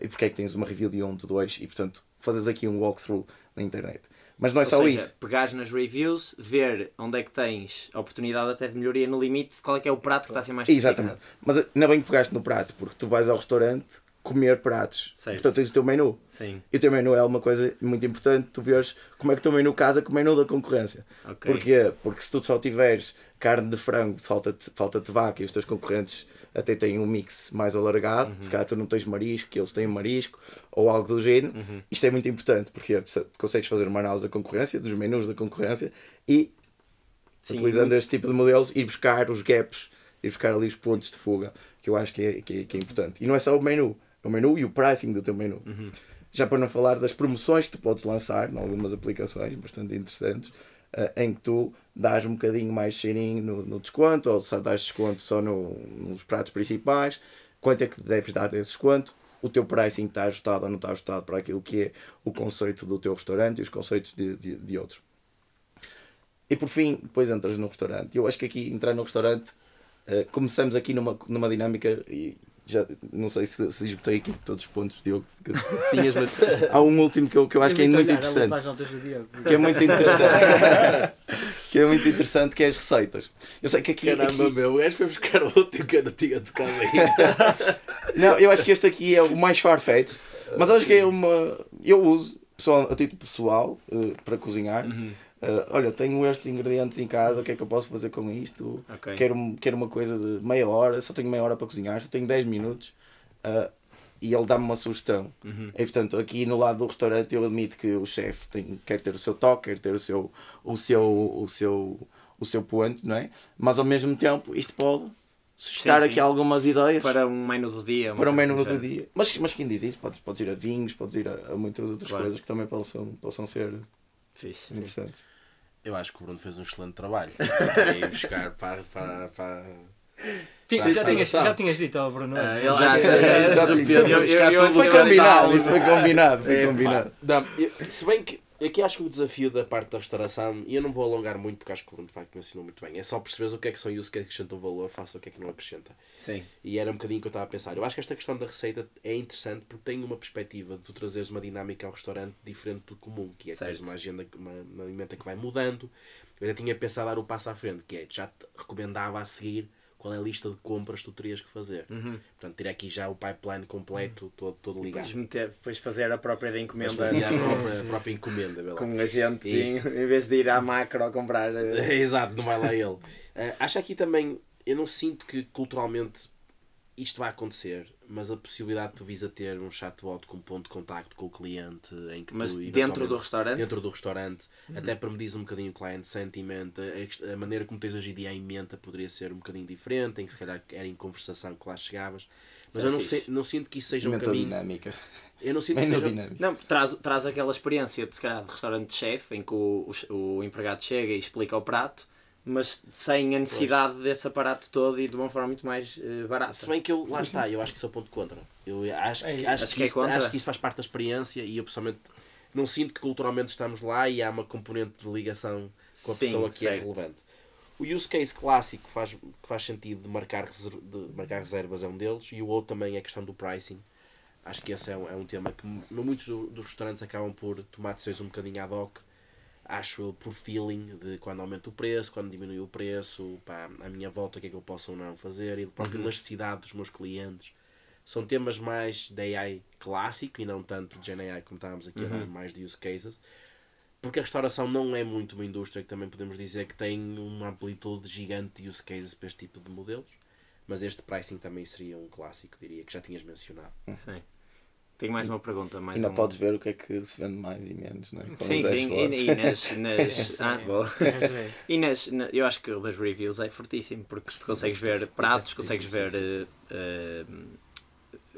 E porque é que tens uma review de 1, de 2? E portanto, fazes aqui um walkthrough na internet. Mas não é só isso.
Pegares nas reviews, ver onde é que tens a oportunidade até de melhoria no limite, qual é que é o prato que está a ser mais criticado.
Exatamente. Mas não é bem que pegaste no prato, porque tu vais ao restaurante comer pratos.
Certo.
Portanto tens o teu menu.
Sim.
E o teu menu é uma coisa muito importante, tu vês como é que o teu menu casa com o menu da concorrência.
Okay.
Porquê? Porque se tu só tiveres carne de frango, falta-te vaca e os teus concorrentes até têm um mix mais alargado, se calhar tu não tens marisco, que eles têm marisco, ou algo do género. Isto é muito importante, porque consegues fazer uma análise da concorrência, dos menus da concorrência, e utilizando este tipo de modelos, ir buscar os gaps, ir buscar ali os pontos de fuga, que eu acho que é importante. E não é só o menu e o pricing do teu menu. Já para não falar das promoções que tu podes lançar, em algumas aplicações bastante interessantes, em que tu dás um bocadinho mais cheirinho no desconto, ou só dás desconto só nos pratos principais, quanto é que deves dar desse desconto, o teu pricing está ajustado ou não está ajustado para aquilo que é o conceito do teu restaurante e os conceitos de outros. E por fim, depois entras no restaurante. Eu acho que aqui, entrar no restaurante, começamos aqui numa dinâmica, e já não sei se esgotei aqui todos os pontos, Diogo, que tinhas, mas há um último que eu acho que é muito interessante. Que é muito interessante. Que é muito interessante, que é as receitas. Eu sei que aqui...
Caramba, meu, o gajo foi buscar o último que eu não tinha tocado aí.
Não, eu acho que este aqui é o mais farfetch, mas acho que é eu uso, a título pessoal, para cozinhar. Olha, tenho estes ingredientes em casa, o que é que eu posso fazer com isto?
Okay.
Quero uma coisa de meia hora, só tenho meia hora para cozinhar, só tenho 10 minutos. E ele dá-me uma sugestão. E portanto, aqui no lado do restaurante eu admito que o chefe quer ter o seu toque, quer ter o seu ponto, não é? Mas ao mesmo tempo isto pode suscitar aqui algumas ideias
para um menu do dia.
Para um menu do dia. Mas quem diz isso? Podes ir a vinhos, podes ir a muitas outras coisas que também possam ser interessantes.
Eu acho que o Bruno fez um excelente trabalho. Ir buscar para
já tinhas dito ao Bruno.
Foi combinado.
Se bem que Aqui acho que o desafio da parte da restauração, e eu não vou alongar muito porque acho que o Bruno de facto mencionou muito bem, é só perceberes o que é que são use que acrescentam valor, faça o que é que não acrescenta.
Sim.
E era um bocadinho o que eu estava a pensar. Eu acho que esta questão da receita é interessante porque tem uma perspectiva de tu trazeres uma dinâmica ao restaurante diferente do comum, que é que tens uma agenda, uma alimenta que vai mudando. Eu já tinha pensado dar o passo à frente, que é, já te recomendava a seguir qual é a lista de compras que tu terias que fazer. Portanto, ter aqui já o pipeline completo, todo ligado.
Depois fazer a própria da encomenda.
Fazer a própria encomenda.
Com um agente, sim, em vez de ir à macro a comprar.
Exato, não vai lá ele. Acho aqui também, eu não sinto que culturalmente isto vai acontecer, mas a possibilidade de tu vis a ter um chatbot com ponto de contacto com o cliente, em que
mas
tu,
dentro do restaurante?
Dentro do restaurante, até para me dizer um bocadinho o client sentiment, a maneira como tens hoje em dia em mente poderia ser um bocadinho diferente, em que se calhar era em conversação que lá chegavas, mas eu não sinto que isso seja um caminho...
dinâmica.
Eu não sinto que seja...
Não, traz aquela experiência de, se calhar, de restaurante-chefe, em que o empregado chega e explica o prato, mas sem a necessidade desse aparato todo e de uma forma muito mais barata.
Se bem que lá está, eu acho que isso é o ponto contra. Eu acho que isso faz parte da experiência e eu pessoalmente não sinto que culturalmente estamos lá e há uma componente de ligação com a pessoa que é relevante. O use case clássico que faz sentido de marcar reservas é um deles e o outro também é a questão do pricing. Acho que esse é um tema que muitos dos restaurantes acabam por tomar decisões um bocadinho ad hoc. Acho por feeling de quando aumenta o preço, quando diminui o preço, pá, à minha volta o que é que eu posso ou não fazer e a própria elasticidade dos meus clientes. São temas mais de AI clássico e não tanto de Gen AI como estávamos aqui a dar, mais de use cases. Porque a restauração não é muito uma indústria que também podemos dizer que tem uma amplitude gigante de use cases para este tipo de modelos. Mas este pricing também seria um clássico, diria, que já tinhas mencionado.
Sim. Tenho mais uma pergunta.
Ainda podes ver o que é que se vende mais e menos, não é?
Sim. Eu acho que o das reviews é fortíssimo, porque tu consegues ver pratos, consegues ver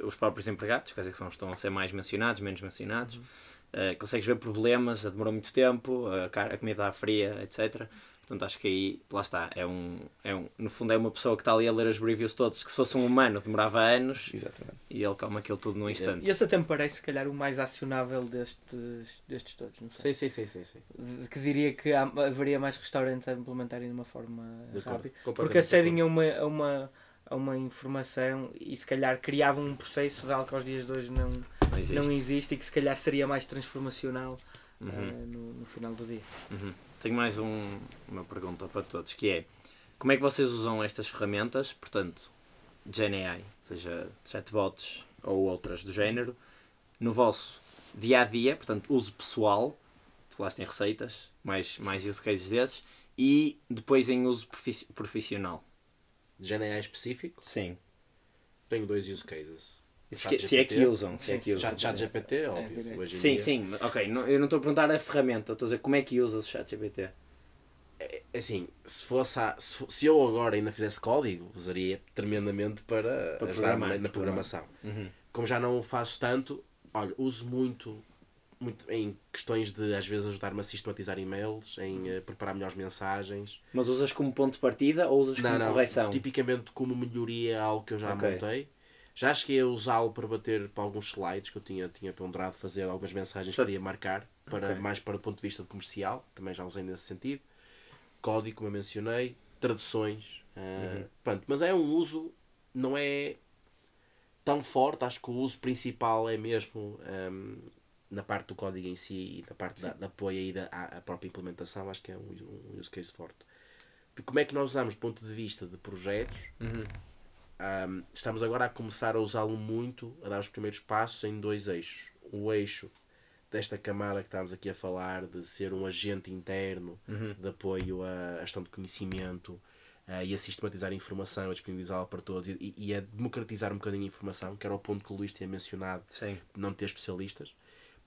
os próprios empregados, quer dizer que estão a ser mais mencionados, menos mencionados. Consegues ver problemas, demorou muito tempo, a comida está fria, etc. Portanto, acho que aí, lá está, no fundo é uma pessoa que está ali a ler as reviews todas, que se fosse um humano demorava anos.
Exatamente.
E ele come aquilo tudo num instante.
E esse até me parece, se calhar, o mais acionável destes todos, não sei.
Sim.
Que diria que haveria mais restaurantes a implementarem de uma forma rápida. Porque
Completamente
acedem a uma informação e se calhar criavam um processo de algo que aos dias de hoje não existe e que se calhar seria mais transformacional no final do dia.
Tenho mais uma pergunta para todos, que é: como é que vocês usam estas ferramentas, portanto, Gen AI, seja chatbots ou outras do género, no vosso dia-a-dia, portanto, uso pessoal, tu falaste em receitas, mais use cases desses, e depois em uso profissional?
Gen AI específico?
Sim.
Tenho 2 use cases.
Se é que usam.
ChatGPT, óbvio. Hoje em dia.
Sim, ok. Eu não estou a perguntar a ferramenta, estou a dizer como é que usas o ChatGPT.
Assim, se eu agora ainda fizesse código, usaria tremendamente para ajudar na programação. Como já não o faço tanto, olha, uso muito em questões de, às vezes, ajudar-me a sistematizar e-mails, em preparar melhores mensagens.
Mas usas como ponto de partida ou usas como correção?
Tipicamente como melhoria a algo que eu já montei. Já cheguei a usá-lo para bater para alguns slides que eu tinha ponderado fazer, algumas mensagens que queria marcar, mais para o ponto de vista de comercial, também já usei nesse sentido. Código, como eu mencionei, traduções. Pronto, mas é um uso, não é tão forte, acho que o uso principal é mesmo na parte do código em si e na parte de apoio aí à própria implementação, acho que é um use case forte. De como é que nós usamos do ponto de vista de projetos, estamos agora a começar a usá-lo muito, a dar os primeiros passos em 2 eixos. O eixo desta camada que estamos aqui a falar, de ser um agente interno de apoio à gestão de conhecimento e a sistematizar a informação, a disponibilizá-la para todos e a democratizar um bocadinho a informação, que era o ponto que o Luís tinha mencionado, de não ter especialistas.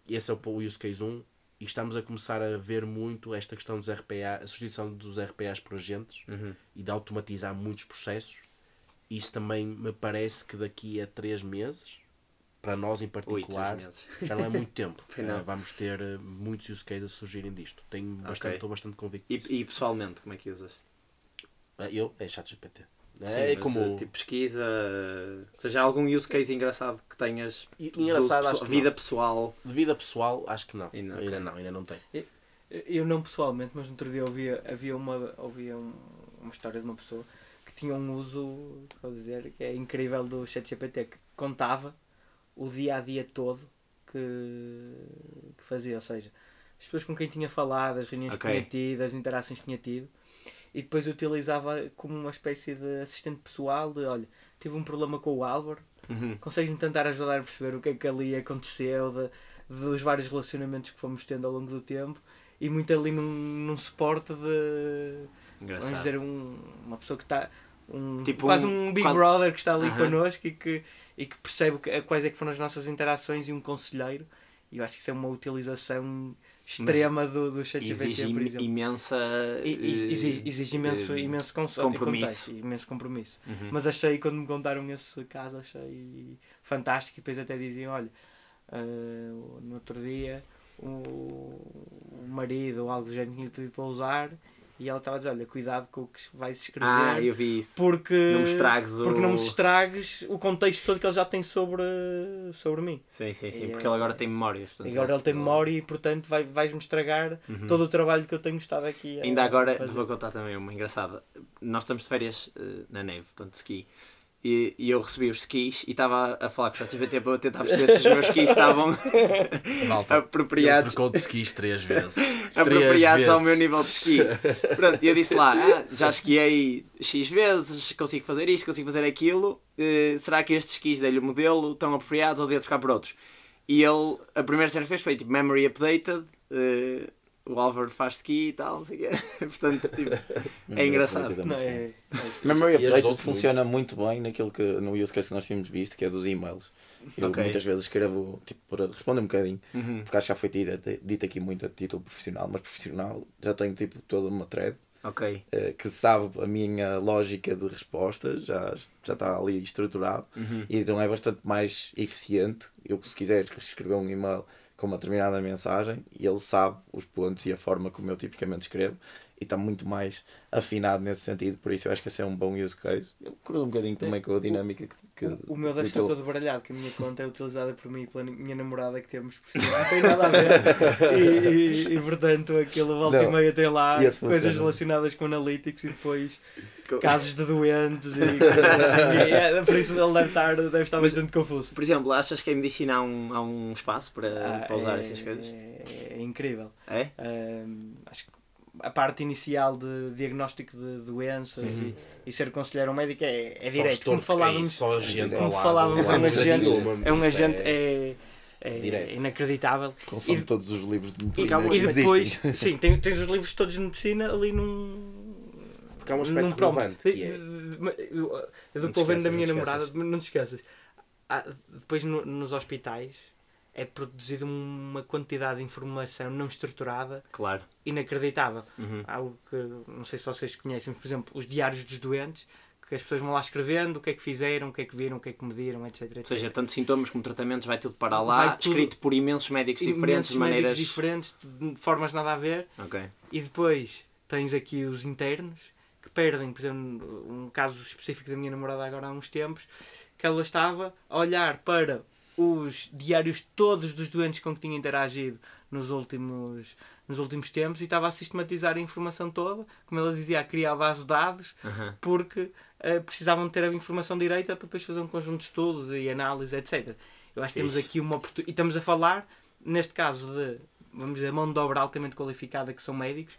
Esse é o use case 1 e estamos a começar a ver muito esta questão dos RPA, a substituição dos RPAs por agentes e de automatizar muitos processos. Isso também me parece que daqui a 3 meses, para nós em particular, já não é muito tempo. Vamos ter muitos use cases a surgirem disto. Estou bastante convicto disso.
E pessoalmente, como é que usas?
Eu? É ChatGPT.
Sim,
É
mas,
como
tipo pesquisa, seja algum use case engraçado que tenhas
engraçado, acho que
vida
não.
pessoal.
De vida pessoal, acho que não.
Ainda
Ainda não tem.
Eu não pessoalmente, mas no outro dia havia uma história de uma pessoa que tinha um uso, vou dizer, que é incrível do ChatGPT, que contava o dia a dia todo que fazia, ou seja, as pessoas com quem tinha falado, as reuniões que tinha tido, as interações que tinha tido, e depois utilizava como uma espécie de assistente pessoal de, olha, tive um problema com o Álvaro, consegues-me tentar ajudar a perceber o que é que ali aconteceu, dos vários relacionamentos que fomos tendo ao longo do tempo, e muito ali num suporte de,
Engraçado.
vamos dizer, uma pessoa que está,
Tipo
quase um Big Brother que está ali connosco e que percebe quais é que foram as nossas interações, e um conselheiro. E eu acho que isso é uma utilização extrema do ChatGPT, por exemplo. Exige imenso
compromisso.
Imenso compromisso. Mas achei, quando me contaram esse caso, achei fantástico. E depois até diziam, olha, no outro dia o marido ou algo do género tinha pedido para usar, e ela estava a dizer, olha, cuidado com o que vais escrever,
eu vi isso.
porque não me
o...
estragues o contexto todo que ele já tem sobre mim.
Sim, porque ele agora tem memórias. Portanto,
agora ele tem memória e, portanto, vais-me estragar todo o trabalho que eu tenho estado aqui a
Ainda agora
fazer.
te vou contar também uma engraçada. Nós estamos de férias na neve, portanto, ski. E eu recebi os skis e estava a falar com o ChatGPT para tentar perceber se os meus skis estavam apropriados.
Ele trocou de skis 3 vezes.
Apropriados ao meu nível de ski. Pronto, eu disse lá, já esquiei X vezes, consigo fazer isto, consigo fazer aquilo. Será que estes skis dei-lhe o modelo estão apropriados ou devia trocar por outros? E ele, a primeira cena que fez foi tipo memory updated. O Álvaro faz ski e tal, não sei o quê. Portanto, tipo, é engraçado.
Memory Update funciona muito bem no use case que nós tínhamos visto, que é dos e-mails. Eu muitas vezes escrevo tipo, para responder um bocadinho, porque acho que já foi dito aqui muito a título profissional, mas profissional já tenho tipo toda uma thread que sabe a minha lógica de respostas, já está ali estruturado, e então é bastante mais eficiente. Eu, se quiser escrever um e-mail com uma determinada mensagem, e ele sabe os pontos e a forma como eu tipicamente escrevo, e está muito mais afinado nesse sentido, por isso eu acho que esse é um bom use case. Eu concordo um bocadinho também com a dinâmica que
o meu deve estar todo baralhado, que a minha conta é utilizada por mim e pela minha namorada que temos, por cima, não tem nada a ver, e portanto aquilo volta e meia tem lá coisas relacionadas com analytics e depois casos de doentes e coisas assim, por isso ele deve estar bastante confuso.
Por exemplo, achas que em medicina há um espaço para usar essas coisas?
É incrível.
É?
Acho que a parte inicial de diagnóstico de doenças e ser conselheiro médico é direito. Como falávamos, é um agente inacreditável.
Consome todos os livros de medicina.
E depois, sim, tens os livros todos de medicina ali
porque há um aspecto relevante que é...
do que eu vendo da minha namorada, não te esqueças. Depois nos hospitais é produzida uma quantidade de informação não estruturada, inacreditável. Algo que não sei se vocês conhecem, por exemplo, os diários dos doentes, que as pessoas vão lá escrevendo o que é que fizeram, o que é que viram, o que é que mediram, etc.
Ou seja, tanto sintomas como tratamentos, vai tudo para lá, escrito por imensos médicos diferentes, de maneiras
diferentes, de formas nada a ver. E depois tens aqui os internos que perdem, por exemplo, um caso específico da minha namorada agora há uns tempos, que ela estava a olhar para os diários todos dos doentes com que tinha interagido nos últimos tempos e estava a sistematizar a informação toda, como ela dizia, a criar base de dados, porque precisavam ter a informação direita para depois fazer um conjunto de estudos e análise, etc. Eu acho que temos aqui uma oportunidade, e estamos a falar, neste caso, de, vamos dizer, mão de obra altamente qualificada, que são médicos,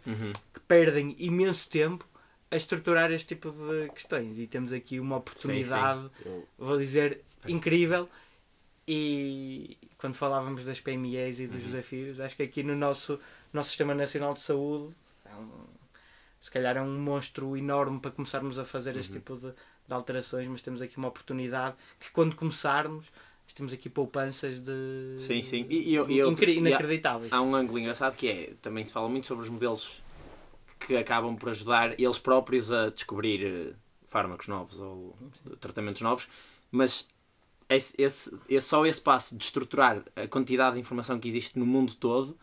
que perdem imenso tempo a estruturar este tipo de questões, e temos aqui uma oportunidade, vou dizer, incrível. E quando falávamos das PMEs e dos desafios, acho que aqui no nosso Sistema Nacional de Saúde se calhar é um monstro enorme para começarmos a fazer este tipo de alterações, mas temos aqui uma oportunidade que, quando começarmos, temos aqui poupanças de inacreditáveis.
Há um ângulo engraçado que é, também se fala muito sobre os modelos que acabam por ajudar eles próprios a descobrir fármacos novos ou tratamentos novos, mas só esse passo de estruturar a quantidade de informação que existe no mundo todo,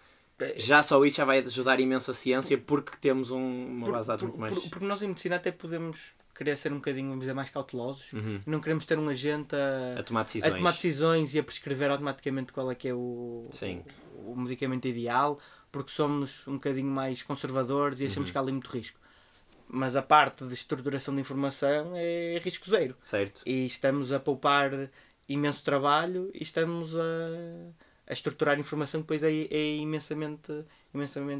já só isso já vai ajudar imenso a ciência, porque temos uma base de dados muito mais...
Porque nós em medicina até podemos querer ser um bocadinho, vamos dizer, mais cautelosos. Não queremos ter um agente
A tomar decisões.
a tomar decisões e a prescrever automaticamente qual é que é o medicamento ideal, porque somos um bocadinho mais conservadores e achamos que há ali muito risco. Mas a parte de estruturação de informação é risco zero.
Certo.
E estamos a poupar imenso trabalho e estamos a estruturar informação que depois é imensamente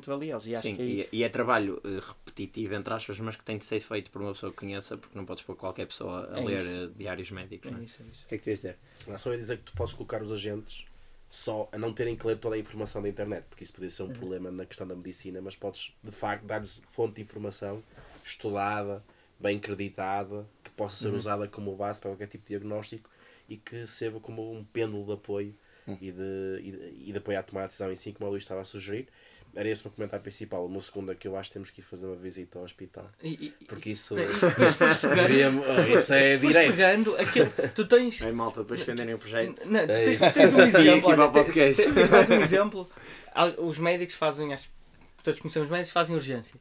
valiosa. E acho
Sim,
que
e é trabalho repetitivo, entre aspas, mas que tem de ser feito por uma pessoa que conheça, porque não podes pôr qualquer pessoa a ler diários médicos. Não é?
é isso.
O que é que tu ias dizer? Só ia dizer que tu podes colocar os agentes só a não terem que ler toda a informação da internet, porque isso poderia ser um problema na questão da medicina, mas podes, de facto, dar-lhes fonte de informação estudada, bem creditada, que possa ser usada como base para qualquer tipo de diagnóstico e que serva como um pêndulo de apoio e de apoio à tomada de decisão em si, como o Luís estava a sugerir. Era esse o meu comentário principal. O meu segundo é que eu acho que temos que ir fazer uma visita ao hospital. Porque isso... isso é direito.
Pegando aquilo, tu tens...
Aí, malta, depois defenderem o projeto.
Não, tu tens um exemplo.
Aqui para o podcast.
Tens mais um exemplo. Os médicos fazem, acho que todos conhecemos médicos, fazem urgência.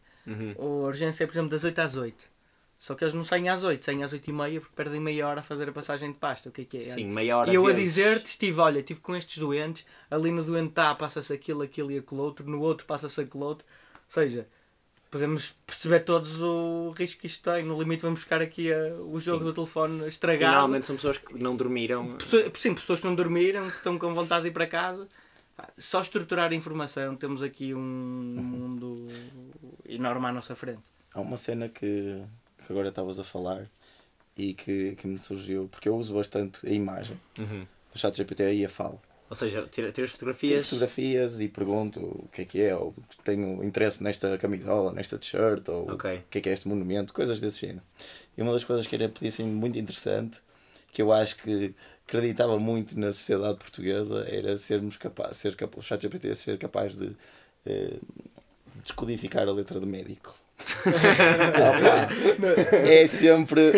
A urgência é, por exemplo, das 8 às 8. Só que eles não saem às 8, saem às 8h30 porque perdem meia hora a fazer a passagem de pasta. O que é?
Sim, meia hora.
E eu a dizer-te, estive com estes doentes, ali no doente A passa-se aquilo e aquele outro, no outro passa-se aquele outro. Ou seja, podemos perceber todos o risco que isto tem. No limite vamos buscar aqui o jogo do telefone estragado.
E normalmente são pessoas que não dormiram.
Sim, pessoas que não dormiram, que estão com vontade de ir para casa. Só estruturar a informação, temos aqui um mundo enorme à nossa frente.
Há uma cena que agora estavas a falar e que me surgiu, porque eu uso bastante a imagem do ChatGPT e a fala.
Ou seja, tira
Tiro
fotografias.
fotografias e pergunto o que é, ou tenho interesse nesta camisola, nesta t-shirt, ou o que é este monumento, coisas desse género. E uma das coisas que era pedir assim, muito interessante, que eu acho que acreditava muito na sociedade portuguesa, era o ChatGPT ser capaz de descodificar a letra de médico. É sempre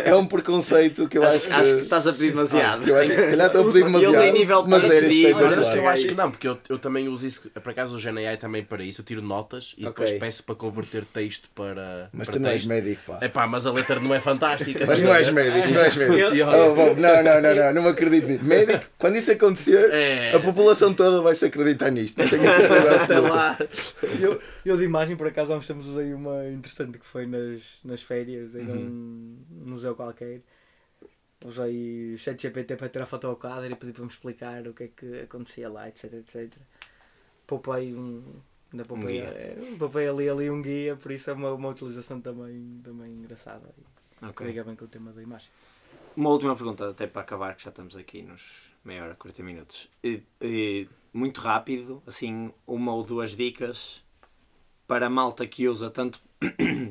é um preconceito que eu acho que
estás a pedir demasiado.
eu acho que se calhar estou a pedir demasiado, mas era espetacular.
Eu acho que não, porque eu também uso isso, por acaso o GNI também para isso, eu tiro notas e depois peço para converter texto para
mas
para
tu não és médico, pá.
Epá, mas a letra não é fantástica.
Mas não és médico, não és médico. Não me acredito nisso. Médico, quando isso acontecer, a população toda vai se acreditar nisto. Não tenho certeza, sei lá.
Eu de imagem, por acaso, há uns tempos usei uma interessante que foi nas férias, em um museu qualquer. Usei o ChatGPT para tirar foto ao quadro e pedi para me explicar o que é que acontecia lá, etc. Poupei poupei ali um guia, por isso é uma utilização também engraçada. E liga bem com o tema da imagem.
Uma última pergunta, até para acabar, que já estamos aqui nos meia hora, 40 minutos. Muito rápido, assim, uma ou duas dicas para a malta que usa tanto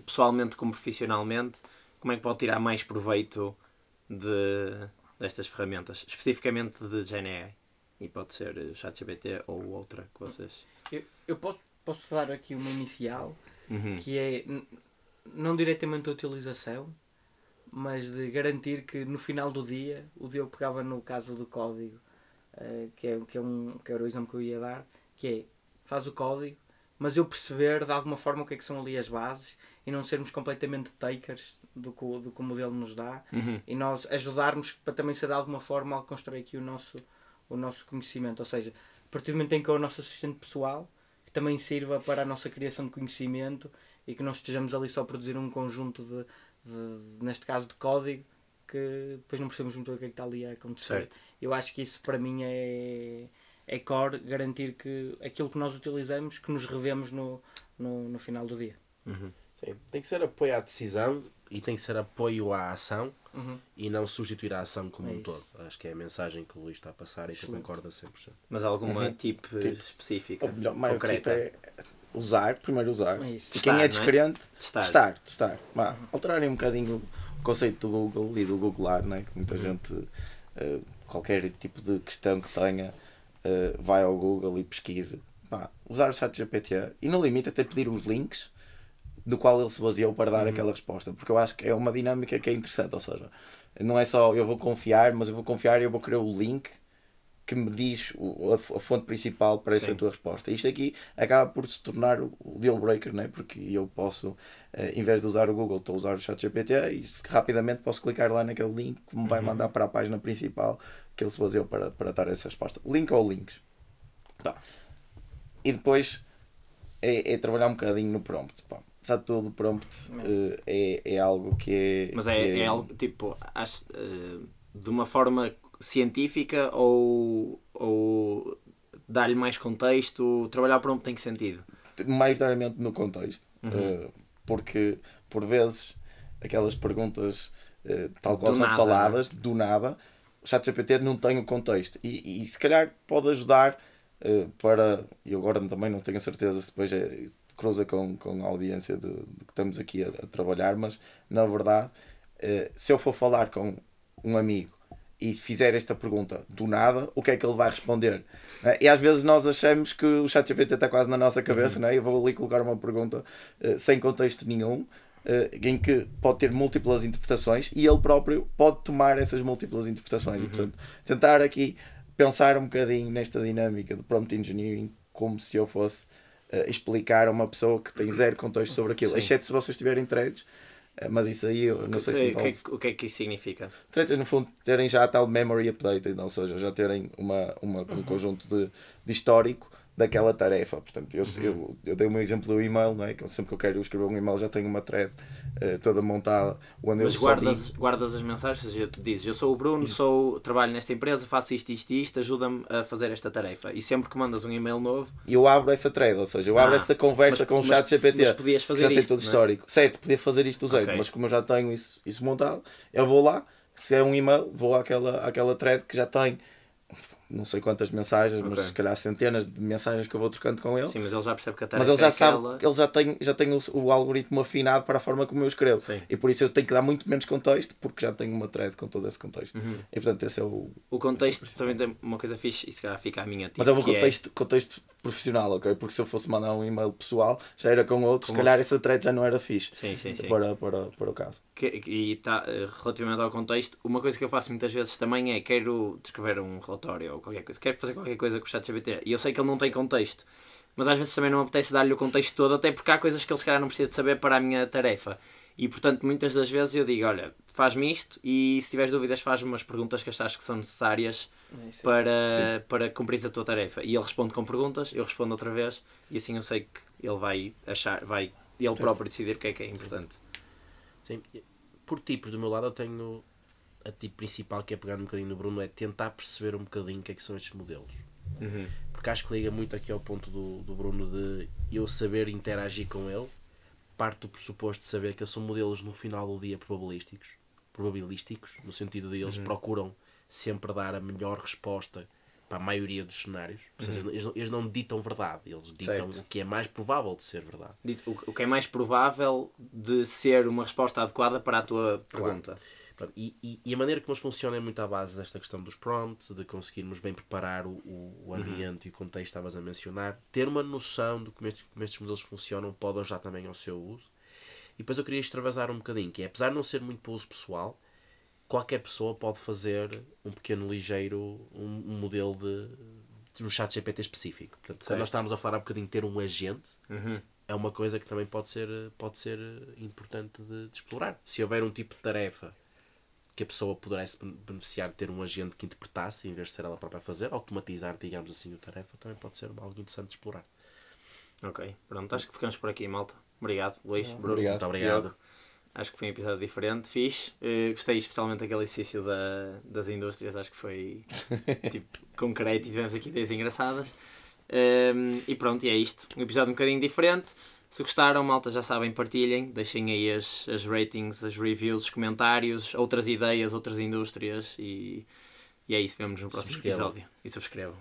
pessoalmente como profissionalmente, como é que pode tirar mais proveito destas ferramentas, especificamente de GenAI? E pode ser o ChatGPT ou outra que vocês...
Eu posso dar aqui uma inicial, que é não diretamente a utilização, mas de garantir que no final do dia, o Diogo pegava no caso do código, que era o exemplo que eu ia dar, que é, faz o código, mas eu perceber de alguma forma o que é que são ali as bases e não sermos completamente takers do que o modelo nos dá e nós ajudarmos para também ser de alguma forma a construir aqui o nosso conhecimento. Ou seja, a partir do momento em que é o nosso assistente pessoal, que também sirva para a nossa criação de conhecimento e que nós estejamos ali só a produzir um conjunto neste caso de código, que depois não percebemos muito o que é que está ali a acontecer.
Certo.
Eu acho que isso para mim é core, garantir que aquilo que nós utilizamos, que nos revemos no final do dia.
Sim. Tem que ser apoio à decisão e tem que ser apoio à ação e não substituir a ação como um todo. Acho que é a mensagem que o Luís está a passar e que eu concordo a 100%.
Mas alguma tipo específica,
Ou melhor,
concreta?
Tipo primeiro usar.
É isso.
E quem é descrente,
Testar.
Alterarem um bocadinho o conceito do Google e do Googlar, né? Que muita gente, qualquer tipo de questão que tenha, vai ao Google e pesquisa. Usar o ChatGPT e no limite até pedir os links do qual ele se baseou para dar aquela resposta, porque eu acho que é uma dinâmica que é interessante, ou seja, não é só eu vou confiar, mas eu vou confiar e eu vou querer o link que me diz a fonte principal para essa
Sim.
tua resposta. Isto aqui acaba por se tornar o deal breaker, né? Porque eu posso, em vez de usar o Google, estou a usar o ChatGPT e rapidamente posso clicar lá naquele link que me vai mandar para a página principal que ele se baseou para dar essa resposta. Link ou links. Tá. E depois é trabalhar um bocadinho no prompt. Pá. Apesar de tudo, o prompt é algo que é...
Mas é algo tipo, de uma forma científica ou dar-lhe mais contexto? Trabalhar o prompt tem que sentido?
Maioritariamente no contexto. Porque, por vezes, aquelas perguntas tal qual
Do
são
nada,
faladas, do nada, o ChatGPT não tem o contexto. E se calhar pode ajudar para... Eu agora também não tenho a certeza se depois cruza com a audiência de que estamos aqui a trabalhar, mas, na verdade, se eu for falar com um amigo e fizer esta pergunta do nada, o que é que ele vai responder? E às vezes nós achamos que o ChatGPT está quase na nossa cabeça, não é? Eu vou ali colocar uma pergunta sem contexto nenhum, em que pode ter múltiplas interpretações e ele próprio pode tomar essas múltiplas interpretações. E, portanto, tentar aqui pensar um bocadinho nesta dinâmica do prompt engineering como se eu fosse explicar a uma pessoa que tem zero contexto sobre aquilo, exceto se vocês estiverem treinados. Mas isso aí eu não sei se envolve.
O que é que isso significa?
Trata, no fundo, terem já a tal memory updated, ou seja, já terem um conjunto de histórico daquela tarefa. Portanto, eu dei o meu exemplo do e-mail, não é? Que sempre que eu quero escrever um e-mail já tenho uma thread toda montada. Onde
Mas guardas as mensagens, ou seja, tu dizes, eu sou o Bruno, trabalho nesta empresa, faço isto, ajuda-me a fazer esta tarefa. E sempre que mandas um e-mail novo...
Eu abro essa thread, ou seja, eu abro essa conversa com o ChatGPT.
Mas podias fazer
já tem
isto,
todo histórico. Certo, podia fazer isto do zero, mas como eu já tenho isso montado, eu vou lá, se é um e-mail, vou àquela thread que já tem não sei quantas mensagens, mas se calhar centenas de mensagens que eu vou trocando com ele.
Sim, mas ele já percebe que a tarefa
mas ele já
é
sabe,
aquela...
ele já tem o algoritmo afinado para a forma como eu escrevo.
Sim.
E por isso eu tenho que dar muito menos contexto, porque já tenho uma thread com todo esse contexto. E portanto esse é o...
O contexto também tem uma coisa fixe, e se calhar fica a minha tipo,
mas é um contexto profissional, ok? Porque se eu fosse mandar um e-mail pessoal, já era com outro, se calhar essa thread já não era fixe.
Sim.
Para o caso.
E tá, relativamente ao contexto, uma coisa que eu faço muitas vezes também é quero descrever um relatório ou qualquer coisa, quero fazer qualquer coisa com o ChatGPT e eu sei que ele não tem contexto, mas às vezes também não me apetece dar-lhe o contexto todo, até porque há coisas que ele se calhar não precisa de saber para a minha tarefa. E portanto, muitas das vezes eu digo, olha, faz-me isto e se tiveres dúvidas faz-me umas perguntas que achas que são necessárias para cumprir a tua tarefa. E ele responde com perguntas, eu respondo outra vez e assim eu sei que ele vai ele próprio decidir o que é importante.
Sim. Por tipos, do meu lado eu tenho a tipo principal, que é pegar um bocadinho no Bruno, é tentar perceber um bocadinho o que é que são estes modelos. Porque acho que liga muito aqui ao ponto do Bruno de eu saber interagir com ele. Parte do pressuposto de saber que são modelos no final do dia probabilísticos, no sentido de eles procuram sempre dar a melhor resposta para a maioria dos cenários. Ou seja, eles não ditam verdade, eles ditam o que é mais provável de ser verdade.
O que é mais provável de ser uma resposta adequada para a tua pergunta.
Claro. E a maneira como eles funcionam é muito à base desta questão dos prompts, de conseguirmos bem preparar o ambiente e o contexto que estavas a mencionar. Ter uma noção de como estes modelos funcionam pode ajudar também ao seu uso. E depois eu queria extravasar um bocadinho, que é, apesar de não ser muito para uso pessoal, qualquer pessoa pode fazer um pequeno ligeiro, um modelo de um chat GPT específico. Portanto, quando nós estávamos a falar há um bocadinho de ter um agente, é uma coisa que também pode ser importante de explorar. Se houver um tipo de tarefa que a pessoa pudesse beneficiar de ter um agente que interpretasse, em vez de ser ela própria a fazer, automatizar, digamos assim, a tarefa, também pode ser algo interessante de explorar.
Ok, pronto, acho que ficamos por aqui, malta. Obrigado, Luís, Bruno.
Obrigado.
Muito obrigado.
Diogo. Acho que foi um episódio diferente, fixe. Gostei especialmente daquele exercício das indústrias, acho que foi tipo, concreto e tivemos aqui ideias engraçadas. E pronto, e é isto. Um episódio um bocadinho diferente. Se gostaram, malta, já sabem, partilhem, deixem aí as ratings, as reviews, os comentários, outras ideias, outras indústrias e é isso. Vemos no próximo episódio. E subscrevam.